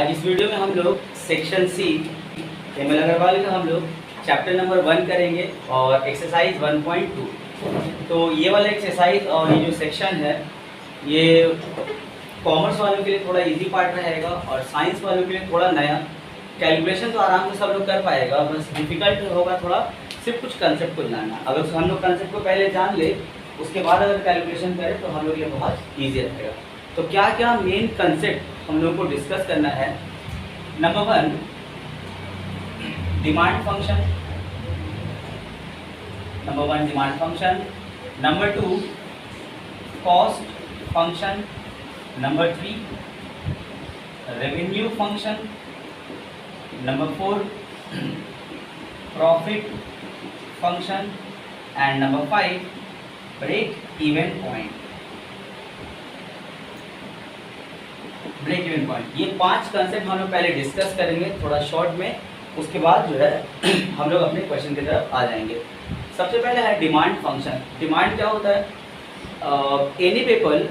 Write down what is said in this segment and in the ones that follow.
आज इस वीडियो में हम लोग सेक्शन सी एमएल अग्रवाल का हम लोग चैप्टर नंबर 1 करेंगे और एक्सरसाइज 1.2। तो ये वाला एक्सरसाइज और ये जो सेक्शन है ये कॉमर्स वालों के लिए थोड़ा इजी पार्ट रहेगा और साइंस वालों के लिए थोड़ा नया। कैलकुलेशन तो आराम से सब लोग कर पाएगा, बस डिफिकल्ट होगा थोड़ा सिर्फ कुछ कंसेप्ट को जानना। अगर हम लोग कंसेप्ट को पहले जान ले उसके बाद अगर कैलकुलेशन करें तो हम लोग ये बहुत ईजी रहेगा। तो क्या क्या मेन कंसेप्ट हम लोग को डिस्कस करना है। Number 1 demand function, number 1 demand function, number 2 cost function, number 3 revenue function, number 4 profit function and number 5 break even point. Break even point, ये 5 कंसेप्ट हम लोग पहले डिस्कस करेंगे थोड़ा शॉर्ट में, उसके बाद जो है हम लोग अपने क्वेश्चन की तरफ आ जाएंगे। सबसे पहले है डिमांड फंक्शन। डिमांड क्या होता है? एनी पीपल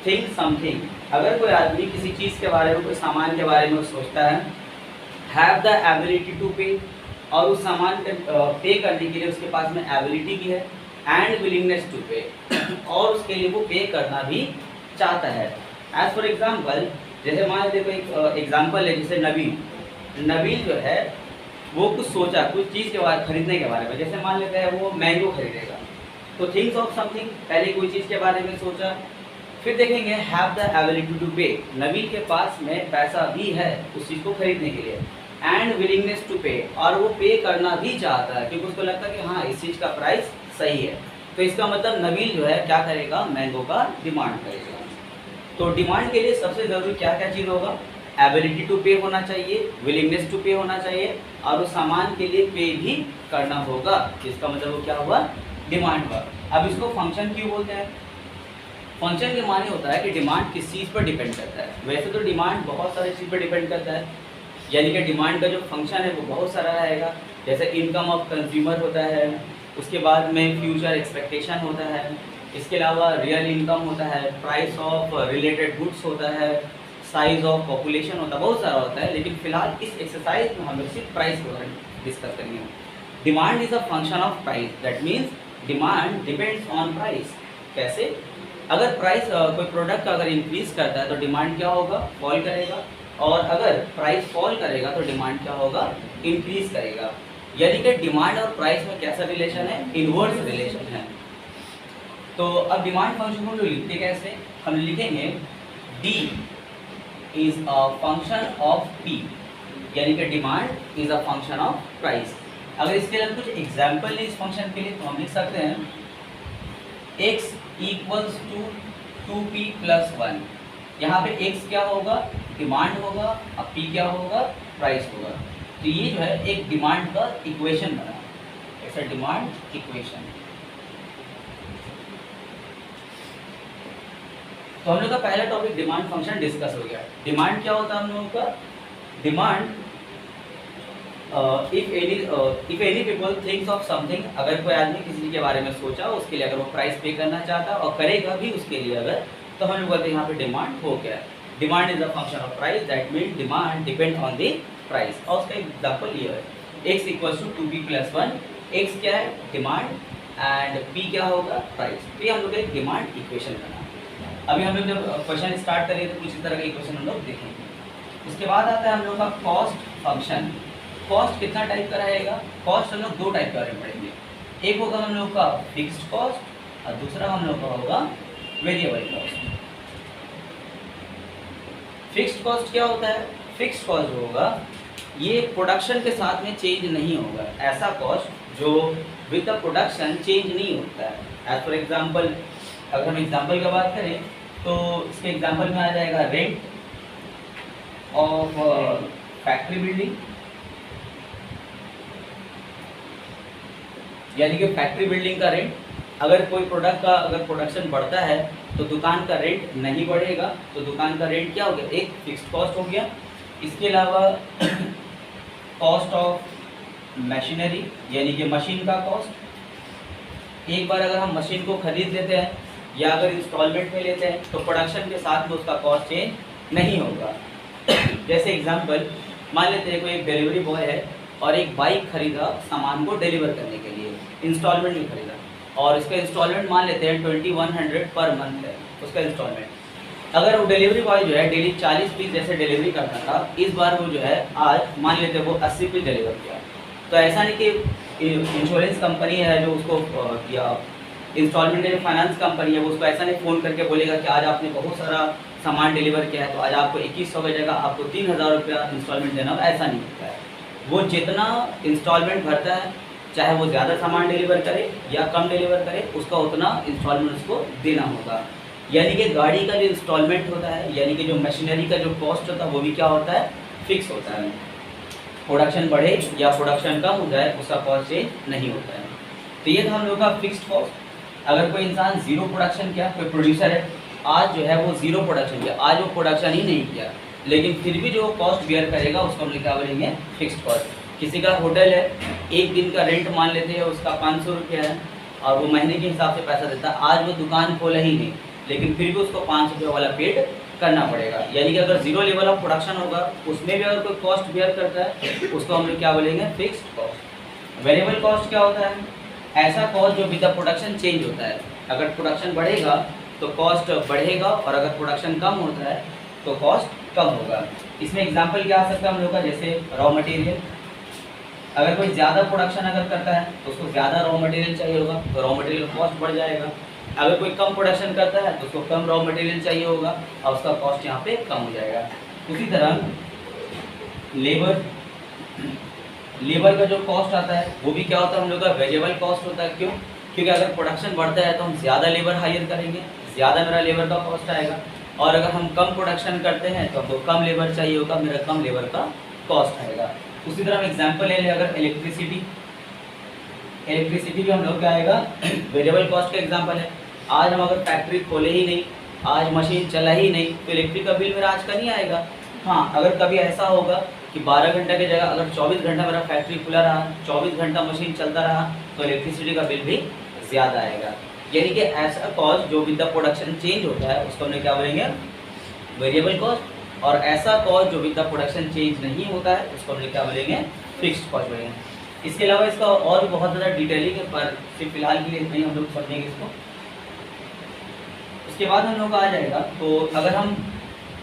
थिंक समथिंग, अगर कोई आदमी किसी चीज़ के बारे में, कोई सामान के बारे में सोचता है, हैव द एबिलिटी टू पे, और उस सामान पे पे करने के लिए उसके पास में एबिलिटी भी है, एंड विलिंगनेस टू पे, और उसके लिए वो पे करना भी चाहता है। एज फॉर एग्जाम्पल, जैसे मान लीजिए कोई एक एग्जाम्पल है, जैसे नबील जो है वो कुछ सोचा कुछ चीज़ के बारे खरीदने के बारे में, जैसे मान लेते हैं वो मैंगो खरीदेगा, तो थिंक्स ऑफ समथिंग, पहले कोई चीज़ के बारे में सोचा, फिर देखेंगे हैव द एबिलिटी टू पे, नबील के पास में पैसा भी है उस चीज़ को खरीदने के लिए, एंड विलिंगनेस टू पे, और वो पे करना भी चाहता है क्योंकि उसको लगता है कि हाँ इस चीज़ का प्राइस सही है। तो इसका मतलब नबील जो है क्या करेगा, मैंगो का डिमांड करेगा। तो डिमांड के लिए सबसे ज़रूरी क्या क्या चीज़ होगा? एबिलिटी टू पे होना चाहिए, विलिंगनेस टू पे होना चाहिए, और उस सामान के लिए पे भी करना होगा। इसका मतलब वो क्या हुआ, डिमांड हुआ। अब इसको फंक्शन क्यों बोलते हैं? फंक्शन के माने होता है कि डिमांड किस चीज़ पर डिपेंड करता है। वैसे तो डिमांड बहुत सारी चीज़ पर डिपेंड करता है, यानी कि डिमांड का जो फंक्शन है वो बहुत सारा रहेगा। जैसे इनकम ऑफ कंज्यूमर होता है, उसके बाद में फ्यूचर एक्सपेक्टेशन होता है, इसके अलावा रियल इनकम होता है, प्राइस ऑफ रिलेटेड गुड्स होता है, साइज ऑफ पॉपुलेशन होता है, बहुत सारा होता है। लेकिन फिलहाल इस एक्सरसाइज में हम लोग सिर्फ प्राइस को डिस्कस करेंगे। Demand is a function of price, that means demand depends on price. कैसे? अगर प्राइस कोई प्रोडक्ट का अगर इंक्रीज करता है तो डिमांड क्या होगा, फॉल करेगा, और अगर प्राइस फॉल करेगा तो डिमांड क्या होगा, इंक्रीज करेगा। यानी कि डिमांड और प्राइस में कैसा रिलेशन है, इनवर्स रिलेशन है। तो अब डिमांड फंक्शन को लिखते कैसे? हम लिखेंगे D is a function of P, यानी कि demand is a function of price. अगर इसके लिए कुछ एग्जाम्पल इस फंक्शन के लिए तो हम लिख सकते हैं x इक्वल्स टू 2p + 1। यहाँ पे x क्या होगा, डिमांड होगा, अब p क्या होगा, प्राइस होगा। तो ये जो है एक डिमांड का इक्वेशन बना, ऐसा डिमांड इक्वेशन। तो हम लोग का पहला टॉपिक डिमांड फंक्शन डिस्कस हो गया। डिमांड क्या होता है हम लोगों का? Demand if any people thinks of something, अगर कोई आदमी किसी के बारे में सोचा, उसके लिए अगर वो प्राइस पे करना चाहता और करेगा भी उसके लिए अगर, तो हम लोग कहते हैं यहाँ पे डिमांड हो गया। Demand is a function of price, that mean demand depend on the price. और उसका एग्जाम्पल ये है x equals to 2p + 1। x क्या है, डिमांड, एंड p क्या होगा, प्राइस। तो ये हम लोग एक डिमांड इक्वेशन बना। अभी हम लोग जब क्वेश्चन स्टार्ट करेंगे तो कुछ इस तरह का इक्वेशन हम लोग देखेंगे। उसके बाद आता है हम लोग का कॉस्ट फंक्शन। कॉस्ट कितना टाइप का रहेगा? कॉस्ट हम लोग 2 टाइप के बारे में पढ़ेंगे। एक होगा हम लोग का फिक्स्ड कॉस्ट और दूसरा हम लोग का होगा वेरिएबल कॉस्ट। फिक्स्ड कॉस्ट क्या होता है? फिक्स्ड कॉस्ट जो होगा ये प्रोडक्शन के साथ में चेंज नहीं होगा, ऐसा कॉस्ट जो विद द प्रोडक्शन चेंज नहीं होता है। एज फॉर एग्जाम्पल, अगर हम एग्जाम्पल की बात करें तो इसके एग्जाम्पल में आ जाएगा रेंट ऑफ फैक्ट्री बिल्डिंग, यानी कि फैक्ट्री बिल्डिंग का रेंट। अगर कोई प्रोडक्ट का अगर प्रोडक्शन बढ़ता है तो दुकान का रेंट नहीं बढ़ेगा, तो दुकान का रेंट क्या हो गया, एक फिक्स्ड कॉस्ट हो गया। इसके अलावा कॉस्ट ऑफ मशीनरी, यानी कि मशीन का कॉस्ट। एक बार अगर हम मशीन को खरीद लेते हैं या अगर इंस्टॉलमेंट में लेते हैं तो प्रोडक्शन के साथ में उसका कॉस्ट चेंज नहीं होगा। जैसे एग्जांपल मान लेते हैं कोई एक डिलीवरी बॉय है और एक बाइक खरीदा सामान को डिलीवर करने के लिए, इंस्टॉलमेंट में खरीदा, और इसका इंस्टॉलमेंट मान लेते हैं 2100 पर मंथ है उसका इंस्टॉलमेंट। अगर वो डिलीवरी बॉय जो है डेली 40 पीस जैसे डिलीवरी करता था, इस बार वो जो है आज मान लेते हैं वो 80 पीस डिलीवर किया, तो ऐसा नहीं कि इंश्योरेंस कंपनी है जो उसको या इंस्टॉलमेंट जो फाइनेंस कंपनी है वो उसको ऐसा नहीं फ़ोन करके बोलेगा कि आज आपने बहुत सारा सामान डिलीवर किया है तो आज आपको 2100 की जगह आपको 3000 रुपया इंस्टॉलमेंट देना होगा, ऐसा नहीं होता है। वो जितना इंस्टॉलमेंट भरता है, चाहे वो ज़्यादा सामान डिलीवर करे या कम डिलीवर करे, उसका उतना इंस्टॉलमेंट उसको देना होगा। यानी कि गाड़ी का जो इंस्टॉलमेंट होता है, यानी कि जो मशीनरी का जो कॉस्ट होता है वो भी क्या होता है, फिक्स होता है। प्रोडक्शन बढ़े या प्रोडक्शन कम हो जाए उसका कॉस्ट चेंज नहीं होता है। तो ये था हम लोग का फिक्स्ड कॉस्ट। अगर कोई इंसान जीरो प्रोडक्शन किया, कोई प्रोड्यूसर है आज जो है वो जीरो प्रोडक्शन किया, आज वो प्रोडक्शन ही नहीं किया, लेकिन फिर भी जो कॉस्ट बियर करेगा उसको हम लोग क्या बोलेंगे, फिक्स्ड कॉस्ट। किसी का होटल है, एक दिन का रेंट मान लेते हैं उसका 500 रुपया है और वो महीने के हिसाब से पैसा देता है, आज वो दुकान खोला ही नहीं, लेकिन फिर भी उसको 5 रुपये वाला पेड करना पड़ेगा। यानी कि अगर जीरो लेवल ऑफ प्रोडक्शन होगा उसमें भी अगर कोई कॉस्ट बियर करता है उसको हम लोग क्या बोलेंगे, फिक्स्ड कॉस्ट। वेरिएबल कॉस्ट क्या होता है, ऐसा कॉस्ट जो विद द प्रोडक्शन चेंज होता है। अगर प्रोडक्शन बढ़ेगा तो कॉस्ट बढ़ेगा और अगर प्रोडक्शन कम होता है तो कॉस्ट कम होगा। इसमें एग्जांपल क्या आ सकता है हम लोग का, जैसे रॉ मटेरियल। अगर कोई ज़्यादा प्रोडक्शन अगर करता है तो उसको ज़्यादा रॉ मटेरियल चाहिए होगा तो रॉ मटेरियल कॉस्ट बढ़ जाएगा। अगर कोई कम प्रोडक्शन करता है तो उसको कम रॉ मटेरियल चाहिए होगा और उसका कॉस्ट यहाँ पे कम हो जाएगा। उसी तरह लेबर का जो कॉस्ट आता है वो भी क्या होता है हम लोग का, वेरिएबल कॉस्ट होता है। क्यों? क्योंकि अगर प्रोडक्शन बढ़ता है तो हम ज़्यादा लेबर हायर करेंगे, ज़्यादा मेरा लेबर का कॉस्ट आएगा, और अगर हम कम प्रोडक्शन करते हैं तो हमको कम लेबर चाहिए होगा, मेरा कम लेबर का कॉस्ट आएगा। उसी तरह हम एग्जाम्पल ले लें, अगर इलेक्ट्रिसिटी भी हम लोग क्या आएगा, वेरिएबल कॉस्ट का एग्जाम्पल है। आज हम अगर फैक्ट्री खोले ही नहीं, आज मशीन चला ही नहीं, तो इलेक्ट्रिक का बिल मेरा आज का नहीं आएगा। हाँ, अगर कभी ऐसा होगा कि 12 घंटा की जगह अगर 24 घंटा मेरा फैक्ट्री खुला रहा, 24 घंटा मशीन चलता रहा, तो इलेक्ट्रिसिटी का बिल भी ज़्यादा आएगा। यानी कि ऐसा कॉस्ट जो विद द प्रोडक्शन चेंज होता है उसको हम क्या बोलेंगे, वेरिएबल कॉस्ट, और ऐसा कॉस्ट जो विद द प्रोडक्शन चेंज नहीं होता है उसको हम क्या बोलेंगे, फिक्स्ड कॉस्ट बोलेंगे। इसके अलावा इसका और भी बहुत ज़्यादा डिटेलिंग है, पर सिर्फ फिलहाल के लिए इतना ही हम लोग समझेंगे इसको। उसके बाद हम लोग आ जाएगा, तो अगर हम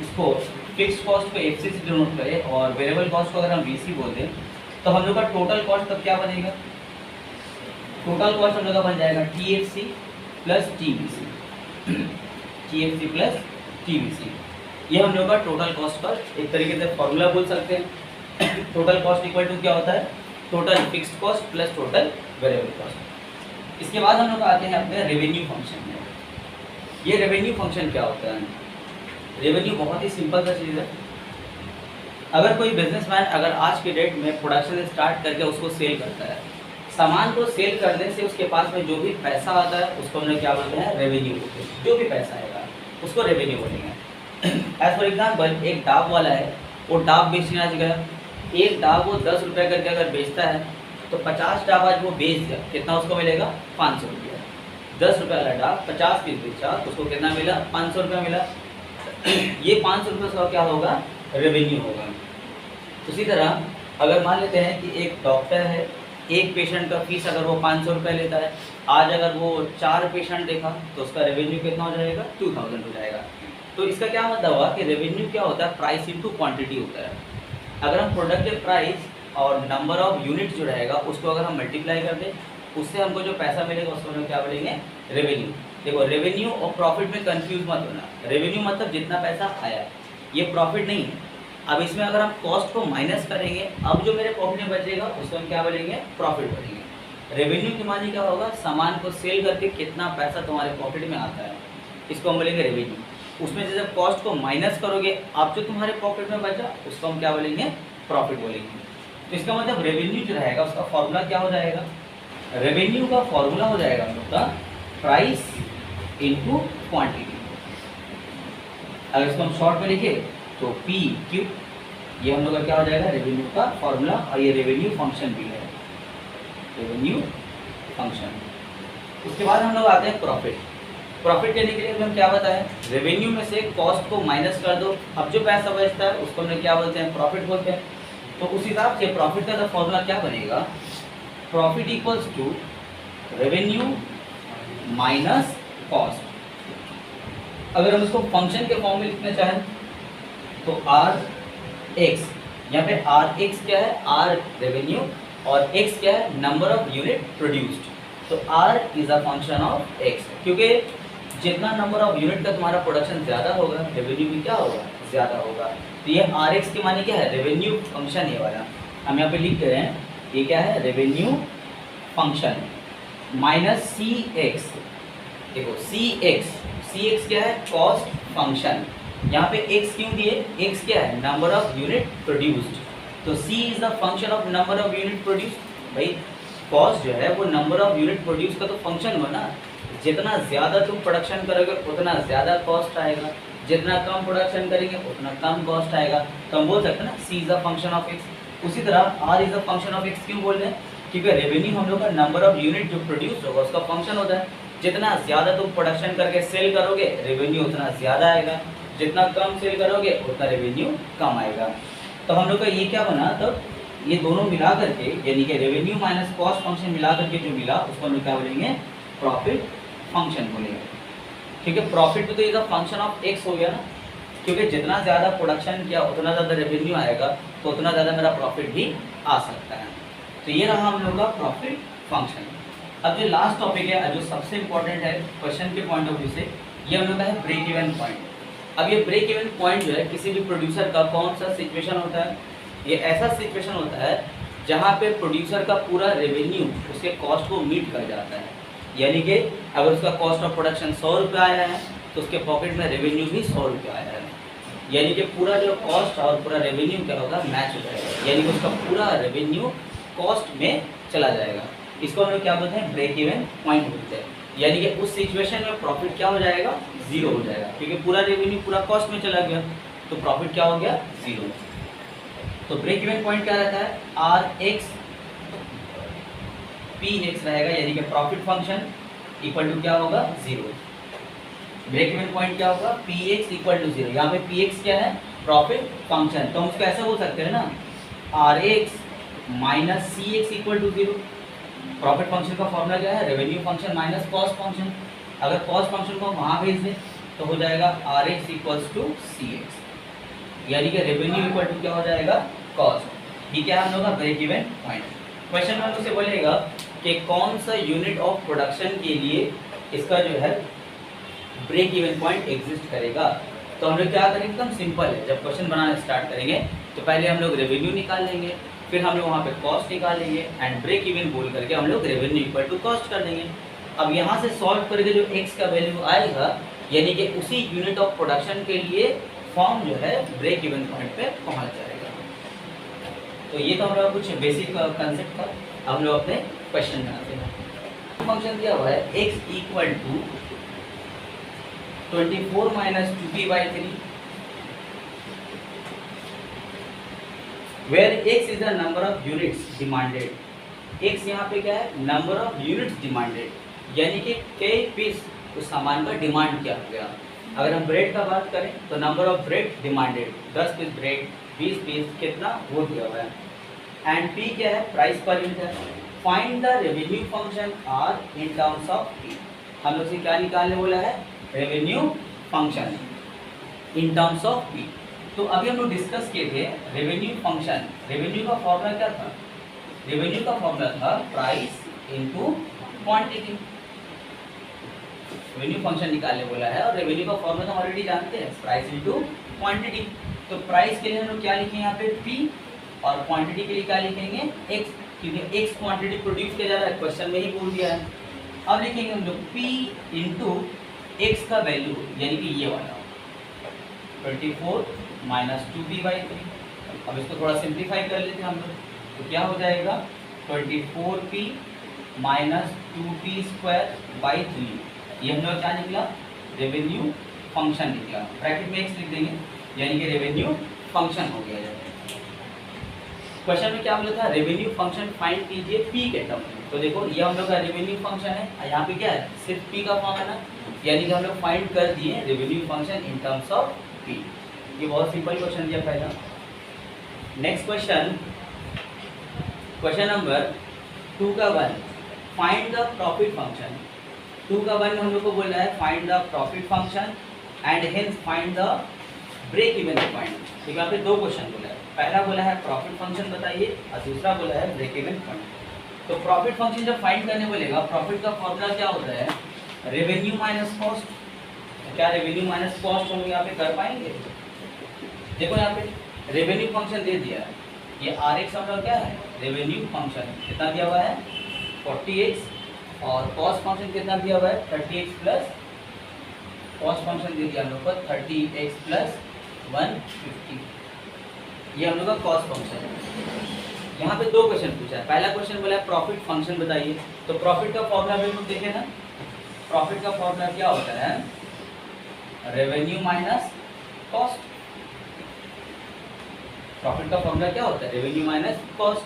इसको फिक्स्ड कॉस्ट को एफ सी से डिनोट करें और वेरिएबल कॉस्ट को अगर हम वी सी बोल दें तो हम लोग का टोटल कॉस्ट तब क्या बनेगा, टोटल कॉस्ट हम लोग का बन जाएगा T F C plus T V C, T F C plus T V C. ये हम लोग का टोटल कॉस्ट का एक तरीके से फॉर्मूला बोल सकते हैं। टोटल कॉस्ट इक्वल टू क्या होता है, total fixed cost plus total variable cost. इसके बाद हम लोग आते हैं अपने रेवेन्यू फंक्शन में। ये रेवेन्यू फंक्शन क्या होता है, रेवेन्यू बहुत ही सिंपल सा चीज़ है। अगर कोई बिजनेसमैन अगर आज के डेट में प्रोडक्शन स्टार्ट करके उसको सेल करता है, सामान को सेल करने से उसके पास में जो भी पैसा आता है उसको हम लोग क्या बोलते हैं, रेवेन्यू बोलते हैं। जो भी पैसा आएगा उसको रेवेन्यू बोलेंगे। एज फॉर एग्जाम्पल एक डाक वाला है, वो डाक बेचने आज गया, एक डाक वो 10 रुपये करके अगर बेचता है तो 50 डाक आज वो बेच दिया, कितना उसको मिलेगा, 500 रुपया। 10 रुपये वाला डाक 50 पीस बेचा तो उसको कितना मिला, 500 रुपया मिला। ये 500 रुपये का क्या होगा, रेवेन्यू होगा। उसी तरह अगर मान लेते हैं कि एक डॉक्टर है, एक पेशेंट का फीस अगर वो 500 रुपये लेता है, आज अगर वो 4 पेशेंट देखा तो उसका रेवेन्यू कितना हो जाएगा, 2000 हो जाएगा। तो इसका क्या मतलब हुआ कि रेवेन्यू क्या होता है, प्राइस इनटू क्वांटिटी होता है। अगर हम प्रोडक्ट प्राइस और नंबर ऑफ यूनिट जो रहेगा उसको अगर हम मल्टीप्लाई कर दें, उससे हमको जो पैसा मिलेगा उसको हम क्या बोलेंगे, रेवेन्यू। देखो रेवेन्यू और प्रॉफिट में कंफ्यूज मत होना, रेवेन्यू मतलब जितना पैसा आया, ये प्रॉफिट नहीं है। अब इसमें अगर हम कॉस्ट को माइनस करेंगे, अब जो मेरे प्रॉफिट में बचेगा उसको हम क्या बोलेंगे, प्रॉफिट बोलेंगे। रेवेन्यू की मानी क्या होगा, सामान को सेल करके कितना पैसा तुम्हारे प्रॉफिट में आता है, इसको हम बोलेंगे रेवेन्यू। उसमें से जब कॉस्ट को माइनस करोगे, अब जो तुम्हारे प्रॉफिट में बचा उसको हम क्या बोलेंगे, प्रॉफिट बोलेंगे। तो इसका मतलब रेवेन्यू जो रहेगा उसका फॉर्मूला क्या हो जाएगा, रेवेन्यू का फॉर्मूला हो जाएगा हम लोग का प्राइस इनटू क्वांटिटी। अगर इसको हम शॉर्ट में लिखे तो पी क्यू, ये हम लोग का क्या हो जाएगा, रेवेन्यू का फॉर्मूला, और ये रेवेन्यू फंक्शन भी है, रेवेन्यू फंक्शन। उसके बाद हम लोग आते हैं प्रॉफिट। प्रॉफिट करने के लिए हम क्या बताएं, रेवेन्यू में से कॉस्ट को माइनस कर दो, अब जो पैसा बचता है उसको हम क्या बोलते हैं, प्रॉफिट बोलते हैं। तो उस हिसाब से प्रॉफिट का फॉर्मूला क्या बनेगा, profit equals to revenue minus cost. अगर हम इसको फंक्शन के फॉर्म में लिखना चाहें तो आर एक्स, यहाँ पे आर एक्स क्या है, आर रेवेन्यू और एक्स क्या है, नंबर ऑफ यूनिट प्रोड्यूस्ड। तो R is a function of x, क्योंकि जितना नंबर ऑफ यूनिट का तुम्हारा प्रोडक्शन ज़्यादा होगा रेवेन्यू भी क्या होगा, ज़्यादा होगा। तो ये आर एक्स के माने क्या है, रेवेन्यू फंक्शन ये वाला हम यहाँ पे लिख रहे हैं, ये क्या है, revenue function minus C x. देखो सी एक्स क्या है, कॉस्ट फंक्शन। यहाँ पे x क्यों दिए, x क्या है, नंबर ऑफ यूनिट प्रोड्यूस्ड। तो c is the function of number of unit produced. भाई कॉस्ट जो है वो नंबर ऑफ यूनिट प्रोड्यूस का तो फंक्शन हो ना, जितना ज़्यादा तुम प्रोडक्शन करोगे उतना ज़्यादा कॉस्ट आएगा, जितना कम प्रोडक्शन करेंगे उतना कम कॉस्ट आएगा। तो हम बोल सकते हैं ना c is the function of x। उसी तरह r is the function of x क्यों बोल रहे हैं, क्योंकि रेवेन्यू हम लोग का नंबर ऑफ यूनिट जो प्रोड्यूस होगा उसका फंक्शन होता है। जितना ज़्यादा तुम प्रोडक्शन करके सेल करोगे रेवेन्यू उतना ज़्यादा आएगा, जितना कम सेल करोगे उतना रेवेन्यू कम आएगा। तो हम लोग का ये क्या बना, तो ये दोनों मिला करके यानी कि रेवेन्यू माइनस कॉस्ट फंक्शन मिला करके जो मिला उसको हम लोग क्या बोलेंगे, प्रॉफिट फंक्शन बोलेंगे। क्योंकि प्रॉफिट तो is a function of x हो गया ना, क्योंकि जितना ज़्यादा प्रोडक्शन किया उतना ज़्यादा रेवेन्यू आएगा, तो उतना ज़्यादा मेरा प्रॉफिट भी आ सकता है। तो ये रहा हम लोग का प्रॉफिट फंक्शन। अब जो लास्ट टॉपिक है, जो सबसे इंपॉर्टेंट है क्वेश्चन के पॉइंट ऑफ व्यू से, ये हम लोग का है ब्रेक इवन पॉइंट। अब ये ब्रेक इवन पॉइंट जो है किसी भी प्रोड्यूसर का कौन सा सिचुएशन होता है, ये ऐसा सिचुएशन होता है जहाँ पे प्रोड्यूसर का पूरा रेवेन्यू उसके कॉस्ट को मीट कर जाता है। यानी कि अगर उसका कॉस्ट ऑफ प्रोडक्शन 100 रुपये आया है तो उसके पॉकेट में रेवेन्यू भी 100 रुपये आया है। यानी कि पूरा जो कॉस्ट और पूरा रेवेन्यू क्या होगा, मैच हो जाएगा, यानी कि उसका पूरा रेवेन्यू कॉस्ट में चला जाएगा। इसको हम लोग क्या बोलते हैं, ब्रेक इवन पॉइंट बोलते हैं। यानी कि उस सिचुएशन में प्रॉफिट क्या हो जाएगा, जीरो हो जाएगा, क्योंकि पूरा रेवेन्यू पूरा कॉस्ट में चला गया, तो प्रॉफिट क्या हो गया, जीरो। तो ब्रेक इवन पॉइंट क्या रहता है, आर एक्स पी एक्स रहेगा, यानी कि प्रॉफिट फंक्शन इक्वल टू क्या होगा, जीरो। ब्रेक इवन पॉइंट क्या होगा, P x equal to zero. यहाँ पे पी एक्स क्या है, प्रॉफिट फंक्शन। तो हम उसको ऐसा बोल सकते हैं ना, R x minus C x equal to zero. Profit function का फॉर्मूला क्या है, revenue function minus cost function. अगर कॉस्ट फंक्शन को वहाँ भेज दें तो हो जाएगा R x equals to C x, यानी कि रेवेन्यू इक्वल टू क्या हो जाएगा, कॉस्ट। ठीक है, हम लोग का ब्रेक इवन पॉइंट। क्वेश्चन में हमसे बोलेगा कि कौन सा यूनिट ऑफ प्रोडक्शन के लिए इसका जो है ब्रेक इवन पॉइंट एग्जिस्ट करेगा। तो हम लोग क्या करेंगे, एकदम सिंपल है। जब क्वेश्चन बनाना स्टार्ट करेंगे तो पहले हम लोग रेवेन्यू निकाल लेंगे, फिर हम लोग वहाँ पे कॉस्ट निकालेंगे एंड ब्रेक इवन बोल करके हम लोग रेवेन्यू इक्वल टू कॉस्ट कर देंगे। अब यहाँ से सॉल्व करके जो x का वैल्यू आएगा, यानी कि उसी यूनिट ऑफ प्रोडक्शन के लिए फॉर्म जो है ब्रेक इवन पॉइंट पे पहुँच जाएगा। तो ये तो हम लोग कुछ बेसिक कंसेप्ट था। हम लोग अपने क्वेश्चन बनाते हैं। फंक्शन दिया हुआ है x equal to 24 minus 2p/3 where x is the number of units demanded। x यहाँ पे क्या है, नंबर ऑफ यूनिट्स डिमांडेड, यानी कि कई पीस उस सामान का डिमांड क्या हो गया। अगर हम ब्रेड का बात करें तो number of bread demanded, 10 piece bread, 20 piece, कितना वो दिया हुआ है। एंड p क्या है, प्राइस पर यूनिट है। Find the revenue function R in terms of p। हम लोग से क्या निकालने बोला है, revenue function in terms of p। तो अभी हम लोग डिस्कस किए थे रेवेन्यू फंक्शन। रेवेन्यू का फॉर्मूला क्या था, रेवेन्यू का फॉर्मूला था price into quantity. Revenue function निकालने बोला है और रेवेन्यू का फॉर्मूला हम ऑलरेडी जानते हैं, प्राइस इनटू क्वांटिटी। तो प्राइस के लिए हम लोग क्या लिखेंगे यहाँ पे p, और क्वांटिटी के लिए क्या लिखेंगे x, क्योंकि x क्वांटिटी प्रोड्यूस किया जा रहा है, क्वेश्चन में ही बोल दिया है। अब लिखेंगे हम लोग p इंटू x का वैल्यू, यानी कि ये वाला 24 माइनस 2p/3। अब इसको थोड़ा सिंप्लीफाई कर लेते हैं हम लोग, तो क्या हो जाएगा 24p माइनस 2p²/3। ये हम लोग क्या निकला, रेवेन्यू फंक्शन निकला। ब्रैकेट में x लिख देंगे, यानी कि रेवेन्यू फंक्शन हो गया। क्वेश्चन में क्या बोला था, रेवेन्यू फंक्शन फाइंड कीजिए p के टर्म में। तो देखो ये हम लोग का रेवेन्यू फंक्शन है, और यहाँ पे क्या है, सिर्फ पी का फॉर्म है ना, यानी कि हम लोग फाइंड कर दिए revenue function in terms of P. ये बहुत सिंपल क्वेश्चन दिया पहला। नेक्स्ट क्वेश्चन, क्वेश्चन नंबर 2 का 1, फाइंड द प्रॉफिट फंक्शन। 2 का 1 हम लोग को बोला है find the profit function and hence find the break even point. तो यहाँ पे 2 क्वेश्चन बोला है, पहला बोला है प्रॉफिट फंक्शन बताइए और दूसरा बोला है ब्रेक इवन पॉइंट। तो प्रॉफिट फंक्शन जब फाइंड करने बोलेगा, प्रॉफिट का फॉर्मूला क्या होता है, रेवेन्यू माइनस कॉस्ट। क्या रेवेन्यू माइनस कॉस्ट हम यहाँ पे कर पाएंगे? देखो यहाँ पे रेवेन्यू फंक्शन दे दिया है, ये RX हम लोग क्या है, रेवेन्यू फंक्शन कितना दिया हुआ है 40x, और कॉस्ट फंक्शन कितना दिया हुआ है 30x प्लस, कॉस्ट फंक्शन दे दिया हम लोग को 30x प्लस 150, ये हम लोग का कॉस्ट फंक्शन है। यहाँ पे 2 क्वेश्चन पूछा है, पहला क्वेश्चन बोला है प्रॉफिट फंक्शन बताइए। तो प्रॉफिट का फॉर्मूला भी लोग देखें ना, प्रॉफिट का फॉर्मूला क्या होता है, रेवेन्यू माइनस कॉस्ट। प्रॉफिट का फॉर्मूला क्या होता है, रेवेन्यू माइनस कॉस्ट।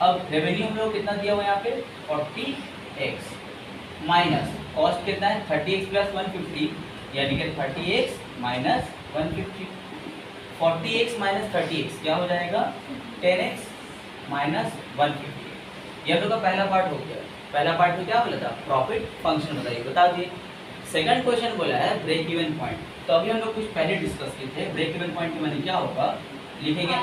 अब रेवेन्यू हम लोग कितना दिया हुआ है यहाँ पे 40x, माइनस कॉस्ट कितना है 30x प्लस 150, यानी कि 30x minus 150। 40x minus 30x क्या हो जाएगा 10x माइनस 150। ये हम लोग का पहला पार्ट हो गया। पहला पार्ट में क्या बोला था, प्रॉफिट फंक्शन बताइए, बता दिए। सेकंड क्वेश्चन बोला है ब्रेक इवन पॉइंट। तो अभी हम लोग कुछ पहले डिस्कस किए थे, ब्रेक इवन पॉइंट के माने क्या होगा, लिखेंगे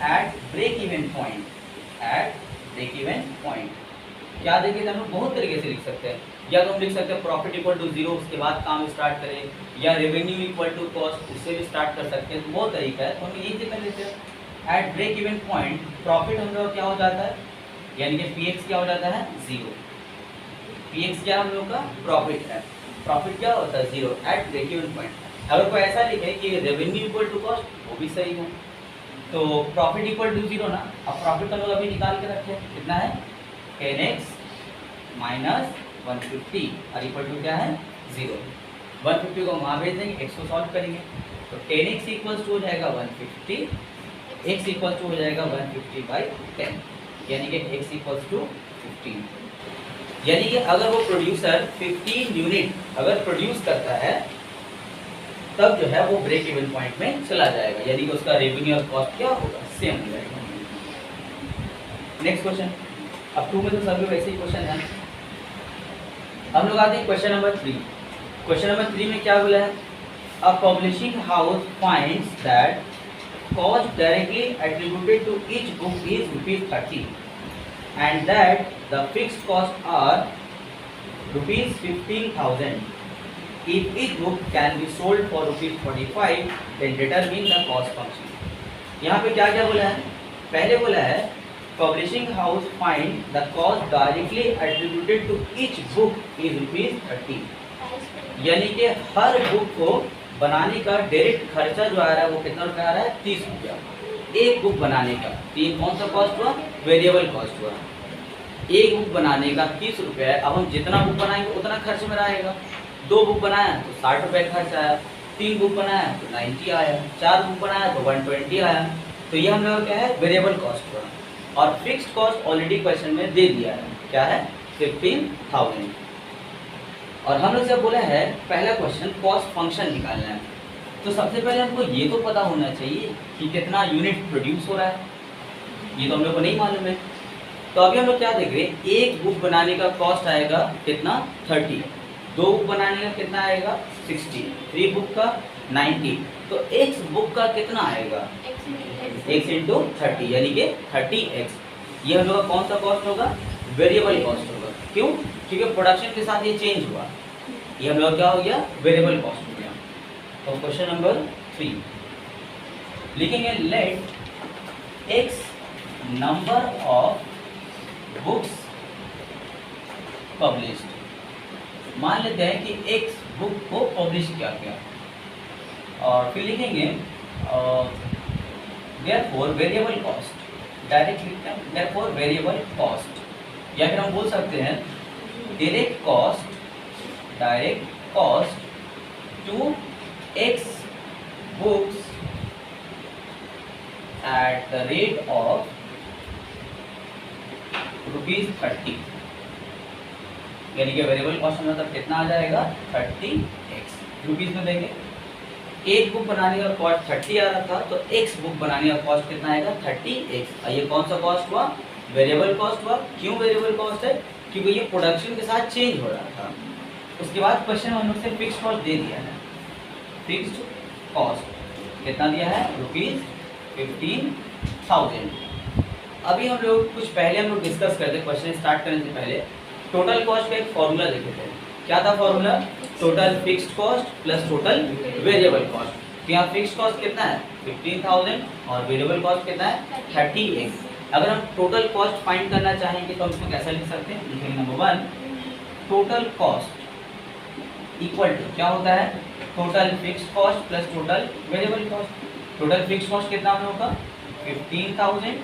at break even point, at break even point. क्या देखिए हम लोग बहुत तरीके से लिख सकते हैं, या तो हम लिख सकते हैं प्रॉफिट इक्वल टू 0, उसके बाद काम स्टार्ट करें, या रेवेन्यू इक्वल टू कॉस्ट, उससे भी स्टार्ट कर सकते हैं। तो बहुत तरीका है, तो हम यही से कर लेते हैं। At break even point profit हम लोग क्या हो जाता है, यानी कि पीएक्स क्या हो जाता है 0। पीएक्स क्या हम लोग का प्रॉफिट है, प्रॉफिट क्या होता है 0 एट ब्रेक इवन पॉइंट। अगर कोई ऐसा लिखे कि रेवेन्यू इक्वल टू कॉस्ट, वो भी सही है। तो प्रॉफिट इक्वल टू 0 ना, अब प्रॉफिट हम लोग अभी निकाल के रखे, कितना है 10x माइनस 150 और इक्वल टू क्या है 0। 150 को वहाँ भेज देंगे, x को सॉल्व करेंगे, तो 10x इक्वल्स टू हो जाएगा 150, x इक्वल्स टू हो जाएगा 150/10, यानी कि x इक्वल्स टू 15। यानी कि अगर वो प्रोड्यूसर 15 यूनिट अगर प्रोड्यूस करता है, तब जो है वो ब्रेक इवन पॉइंट में चला जाएगा, यानी कि उसका रेवेन्यू और कॉस्ट क्या होगा, सेम हो जाएगा। नेक्स्ट क्वेश्चन, अब 2 में तो सभी वैसे ही क्वेश्चन है। हम लोग आते हैं क्वेश्चन नंबर 3। क्वेश्चन नंबर 3 में क्या बोला है, a publishing house finds that cost directly attributed to each book is ₹30 and that the fixed cost are ₹15,000। If each book can be sold for ₹45, then determine the cost function। यहाँ पे क्या क्या बोला है, पहले बोला है publishing house find the cost directly attributed to each book is ₹30, यानी कि हर बुक को बनाने का डायरेक्ट खर्चा जो आ रहा है वो कितना रुपया आ रहा है 30 रुपया एक बुक बनाने का। तो ये कौन सा कॉस्ट हुआ, वेरिएबल कॉस्ट हुआ। एक बुक बनाने का 30 रुपया है, अब हम जितना बुक बनाएंगे उतना खर्च में रहेगा। 2 बुक बनाया तो 60 रुपये खर्च आया, 3 बुक बनाया तो 90 आया, 4 बुक बनाया तो 120 आया। तो ये हम लोग क्या है वेरिएबल कॉस्ट हुआ, और फिक्स्ड कॉस्ट ऑलरेडी क्वेश्चन में दे दिया है, क्या है 15,000। और हम लोग से बोला है पहला क्वेश्चन कॉस्ट फंक्शन निकालना है। तो सबसे पहले हमको ये तो पता होना चाहिए कि कितना यूनिट प्रोड्यूस हो रहा है, ये तो हम लोग को नहीं मालूम है। तो अभी हम लोग क्या देख रहे हैं, एक बुक बनाने का कॉस्ट आएगा कितना 30, 2 बुक बनाने का कितना आएगा 60, 3 बुक का 90, तो x बुक का कितना आएगा x इंटू 30, यानी कि 30x। ये हम लोग का कौन सा कॉस्ट होगा, वेरिएबल कॉस्ट होगा। क्यों, क्योंकि प्रोडक्शन के साथ ये चेंज हुआ, ये हम लोग क्या हो गया वेरिएबल कॉस्ट हो गया। तो क्वेश्चन नंबर 3 लिखेंगे, let x number of books published. मान लेते हैं कि x बुक को पब्लिश किया गया, और फिर लिखेंगे देयरफॉर वेरिएबल कॉस्ट, डायरेक्ट लिखते हैं देयरफॉर वेरिएबल कॉस्ट, या फिर हम बोल सकते हैं direct cost to x books at the rate of ₹30, यानी कि वेरिएबल कॉस्ट मतलब कितना आ जाएगा 30x रुपीज में देंगे। एक बुक बनाने का कॉस्ट 30 आ रहा था, तो x बुक बनाने का कॉस्ट कितना आएगा 30x। ये कौन सा कॉस्ट हुआ, वेरिएबल कॉस्ट हुआ। क्यों वेरिएबल कॉस्ट है, क्योंकि ये प्रोडक्शन के साथ चेंज हो रहा था। उसके बाद क्वेश्चन हम लोग से फिक्स्ड कॉस्ट दे दिया है। फिक्स्ड कॉस्ट कितना दिया है, ₹15,000। अभी हम लोग कुछ पहले हम लोग डिस्कस करते, क्वेश्चन स्टार्ट करने से पहले टोटल कॉस्ट का एक फॉर्मूला देखे थे। क्या था formula, total fixed cost plus total variable cost. तो यहाँ फिक्स्ड कॉस्ट कितना है 15,000 और वेरिएबल कॉस्ट कितना है 30x। अगर हम टोटल कॉस्ट फाइंड करना चाहेंगे तो हम इसको कैसा लिख सकते हैं, लिखेंगे number 1 total cost equal to क्या होता है, total fixed cost plus total variable cost. Total fixed cost कितना हम लोग का 15,000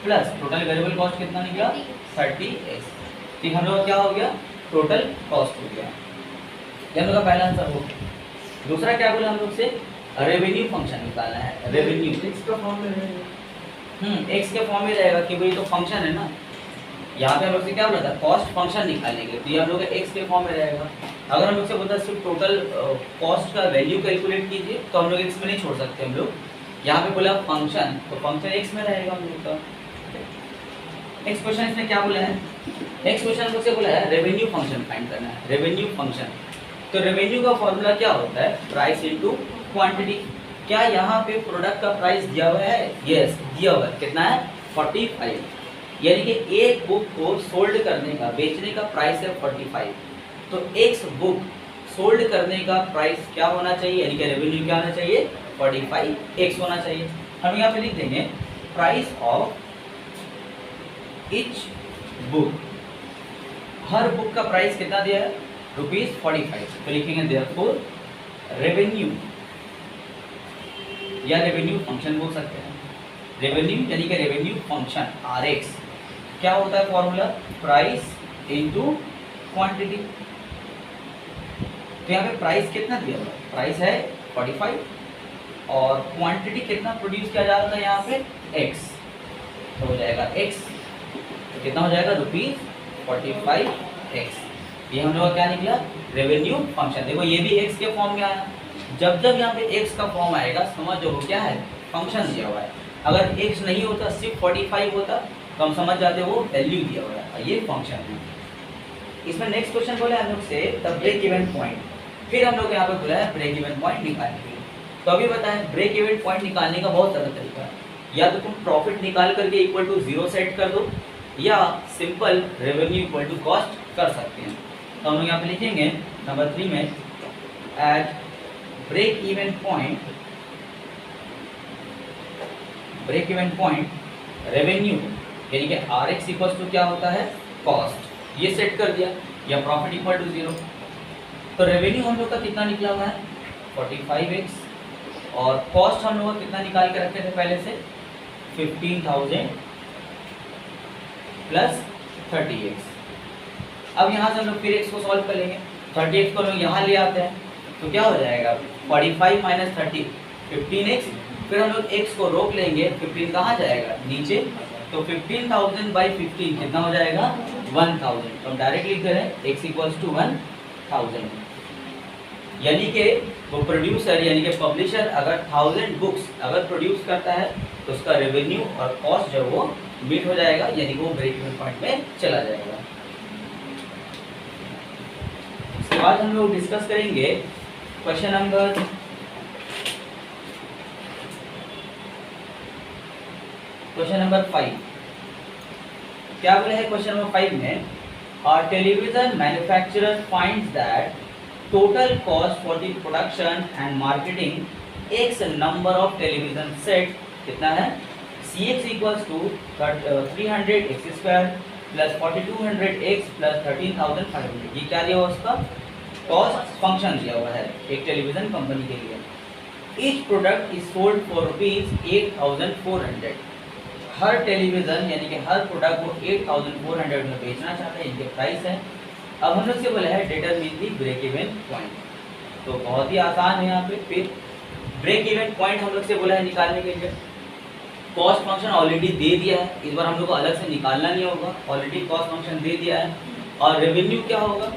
प्लस टोटल वेरिएबल कॉस्ट कितना निकला 30x। ठीक, हम लोग क्या हो गया, टोटल कॉस्ट हो गया। ये हम लोग का पहला आंसर हो गया। दूसरा क्या बोला हम लोग से, रेवेन्यू फंक्शन निकालना है। रेवेन्यू एक्स का फॉर्म में रहेगा, एक्स के फॉर्म में रहेगा कि भाई तो फंक्शन है ना। यहाँ पे हम लोग से क्या बोला था, कॉस्ट फंक्शन निकालने के, तो ये हम लोग एक्स के फॉर्म में रहेगा। अगर हम लोग से बोलता सिर्फ टोटल कॉस्ट का वैल्यू कैलकुलेट कीजिए, तो हम लोग एक्स में नहीं छोड़ सकते हम लोग। यहाँ पे बोला फंक्शन, तो फंक्शन एक्स में रहेगा हम लोग का। नेक्स्ट क्वेश्चन इसमें क्या बोला है, नेक्स्ट क्वेश्चन मुझसे बोला है रेवेन्यू फंक्शन फाइंड करना है। रेवेन्यू फंक्शन, तो रेवेन्यू का फॉर्मूला क्या होता है, प्राइस इनटू क्वांटिटी। क्या यहाँ पे प्रोडक्ट का प्राइस दिया हुआ है, यस दिया हुआ है। कितना है 45, यानी कि एक बुक को सोल्ड करने का, बेचने का प्राइस है 45। तो एक बुक सोल्ड करने का प्राइस क्या होना चाहिए, यानी कि रेवेन्यू क्या होना चाहिए 45x होना चाहिए। हम यहाँ पे लिख देंगे price of each book, her book का प्राइस कितना दिया है ₹45। तो लिखेंगे देयरफॉर रेवेन्यू, या रेवेन्यू फंक्शन बोल सकते हैं। रेवेन्यू यानी कि रेवेन्यू फंक्शन RX क्या होता है फॉर्मूला, प्राइस इनटू क्वांटिटी। तो यहाँ पे प्राइस कितना दिया हुआ है, प्राइस है 45 और क्वांटिटी कितना प्रोड्यूस किया जा रहा था यहाँ पे X, तो हो जाएगा X, तो कितना हो जाएगा ₹45x। ये हम लोग का क्या निकला, रेवेन्यू फंक्शन। देखो ये भी x के फॉर्म में आया। जब जब यहाँ पे x का फॉर्म आएगा समझ जो क्या है, फंक्शन दिया हुआ है। अगर x नहीं होता सिर्फ 45 होता तो हम समझ जाते वो वैल्यू दिया हुआ है, ये फंक्शन है। इसमें नेक्स्ट क्वेश्चन बोला हम लोग से द ब्रेक इवन पॉइंट। फिर हम लोग यहाँ पे बोला है ब्रेक इवन पॉइंट निकालने के लिए। तो अभी बताएं ब्रेक इवन पॉइंट निकालने का बहुत सारा तरीका है। या तो तुम प्रॉफिट निकाल करके इक्वल टू 0 सेट कर दो, या simple revenue equal to cost कर सकते हैं। तो हम लोग यहाँ पे लिखेंगे नंबर 3 में at break even point, break even point revenue यानी कि RX इक्वल टू क्या होता है कॉस्ट, ये सेट कर दिया, या प्रॉफिट इक्वल टू 0। तो रेवेन्यू हम लोग का कितना निकला हुआ है 45x, और कॉस्ट हम लोग कितना निकाल के रखे थे पहले से 15,000 प्लस 30x। अब यहाँ से हम लोग फिर x को सॉल्व कर लेंगे। 30x को हम यहाँ ले आते हैं तो क्या हो जाएगा 45 माइनस 30 15x। फिर हम लोग x को रोक लेंगे, 15 कहाँ जाएगा नीचे, तो 15,000 बाई 15 कितना हो जाएगा 1,000। तो हम डायरेक्ट लिख रहे हैं x इक्वल्स टू 1,000। यानी कि वो प्रोड्यूसर यानी कि पब्लिशर अगर 1000 बुक्स अगर प्रोड्यूस करता है तो उसका रेवेन्यू और कॉस्ट जो वो मीट हो जाएगा, यानी कि वो ब्रेक इवन पॉइंट में चला जाएगा। उसके बाद हम लोग डिस्कस करेंगे क्वेश्चन नंबर 5। क्या बोले है क्वेश्चन नंबर 5 में, our television manufacturer finds that total cost for the production and marketing x number of television set कितना है cx equals to 300x square plus 4200x plus 13,500। ये क्या दिया हुआ उसका कॉस्ट फंक्शन दिया हुआ है एक टेलीविजन कंपनी के लिए। Each product is sold for ₹8,400। Her television यानी कि हर प्रोडक्ट को 8,400 में बेचना चाहते हैं, इनके प्राइस है। अब हम लोग से बोला है डिटरमिन दी ब्रेक इवन पॉइंट, तो बहुत ही आसान है यहाँ पे। फिर ब्रेक इवन पॉइंट हम लोग से बोला है निकालने के लिए, कॉस्ट फंक्शन ऑलरेडी दे दिया है, इस बार हम लोग को अलग से निकालना नहीं होगा, ऑलरेडी कॉस्ट फंक्शन दे दिया है। और रेवेन्यू क्या होगा,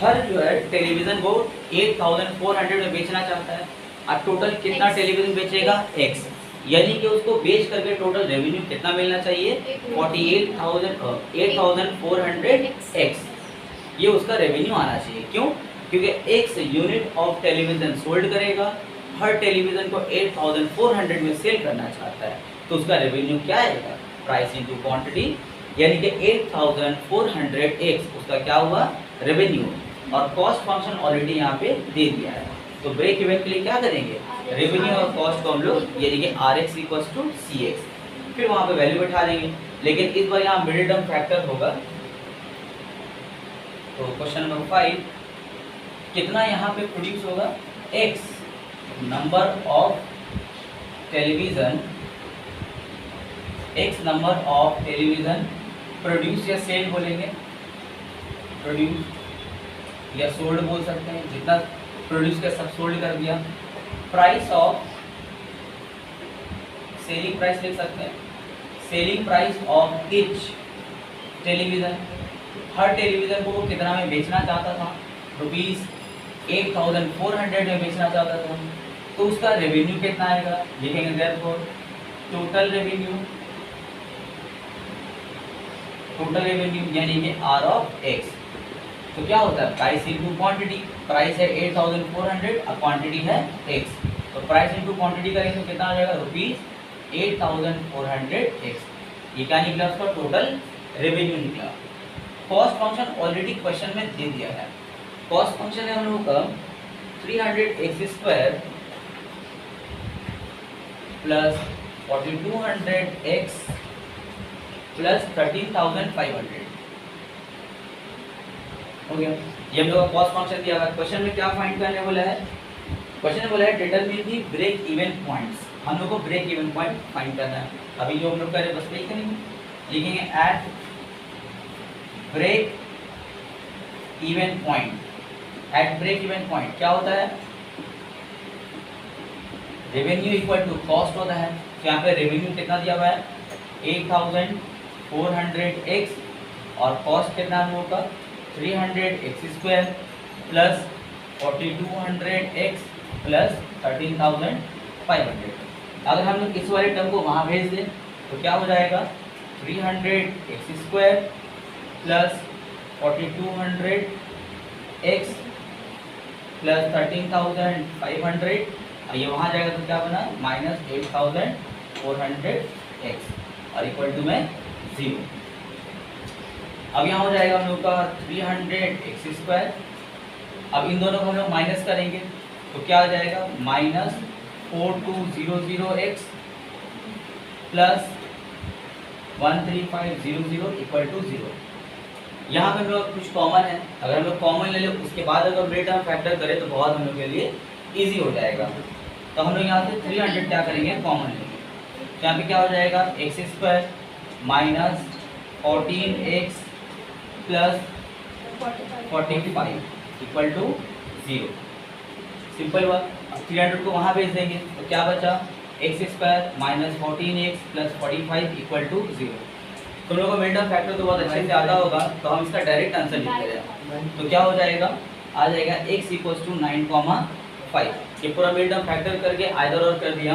हर जो है टेलीविज़न वो 8400 में बेचना चाहता है, और टोटल कितना टेलीविज़न बेचेगा, एक्स, यानी कि उसको बेच करके टोटल रेवेन्यू कितना मिलना चाहिए, 8400 एक्स, ये उसका रेवेन्यू आना चाहिए। क्यों, क्योंकि x unit of television sold करेगा, हर टेलीविज़न को 8400 में सेल करना चाहता है, तो उसका रेवेन्यू क्या आएगा, प्राइस इनटू क्वांटिटी, यानी कि 8400 एक्स उसका क्या हुआ, रेवेन्यू। और कॉस्ट फंक्शन ऑलरेडी यहाँ पे दे दिया है, तो ब्रेक इवन के लिए क्या करेंगे, रेवेन्यू और कॉस्ट को हम लोग यानी कि RX इक्वल्स टू CX, फिर वहाँ पे वैल्यू बैठा देंगे। लेकिन इस बार यहाँ मिडिल टर्म फैक्टर होगा, तो क्वेश्चन नंबर 5 कितना यहाँ पे प्रोड्यूस होगा, X number of television, X number of television produce या सेल बोलेंगे, प्रोड्यूस या सोल्ड बोल सकते हैं, जितना प्रोड्यूस किया सब सोल्ड कर दिया। प्राइस ऑफ, सेलिंग प्राइस लिख सकते हैं, selling price of each television, her television को वो कितना में बेचना चाहता था, ₹8400 में बेचना चाहता था, तो उसका रेवेन्यू कितना आएगा, लिखेंगे therefore total revenue, total revenue यानी कि R ऑफ X, तो क्या होता है, प्राइस इनटू क्वांटिटी, प्राइस है 8400 और क्वांटिटी है X, तो प्राइस इनटू क्वांटिटी करेंगे तो कितना आ जाएगा, ₹8400 ये क्या निकला, उसका टोटल रेवेन्यू निकला। कॉस्ट फंक्शन ऑलरेडी क्वेश्चन में दे दिया है, कॉस्ट फंक्शन है हम लोगों का 300x² प्लस 4200x प्लस 13500 हो गया, ये हम लोग का कॉस्ट फंक्शन दिया हुआ है। क्वेश्चन में क्या फाइंड करने बोला है, क्वेश्चन में बोला है डिटरमिन दी ब्रेक इवन पॉइंट्स, हम लोग को ब्रेक इवन पॉइंट फाइंड करना है। अभी जो हम लोग कर रहे हैं बस वही करेंगे, लिखेंगे at break even point, at break even point क्या होता है, रेवेन्यू इक्वल टू कॉस्ट होता है, तो यहाँ पे रेवेन्यू कितना दिया हुआ है 8400x और कॉस्ट कितना हम लोग का 300x² प्लस 4200x प्लस 13500। अगर हम लोग इस वाले टर्म को वहाँ भेज दें तो क्या हो जाएगा 300x² प्लस 4200x प्लस 13500, और ये वहाँ जाएगा तो क्या बना -8400x और इक्वल टू में 0। अब यहाँ हो जाएगा हम लोग का 300x², अब इन दोनों को हम लोग माइनस करेंगे तो क्या हो जाएगा -4200x प्लस 13500 इक्वल टू 0। यहाँ पे हम लोग कुछ कॉमन है, अगर हम लोग कॉमन ले लें उसके बाद अगर ब्रेक डाउन फैक्टर करें तो बहुत हम लोग के लिए इजी हो जाएगा। तो हम लोग यहाँ से 300 क्या करेंगे कॉमन लेंगे, तो यहाँ पे क्या हो जाएगा x² minus 14x plus 45 equal to 0। Simple हुआ। अब 300 को वहाँ भेज देंगे तो क्या बचा x² minus 14x plus 45 equal to 0। तुम लोगों को मिडल फैक्टर तो बहुत अच्छे से आता होगा, तो हम इसका डायरेक्ट आंसर लिखते हैं। तो क्या हो जाएगा, आ जाएगा x इक्वल टू 9,5। ये पूरा मिडल फैक्टर करके आइदर और कर दिया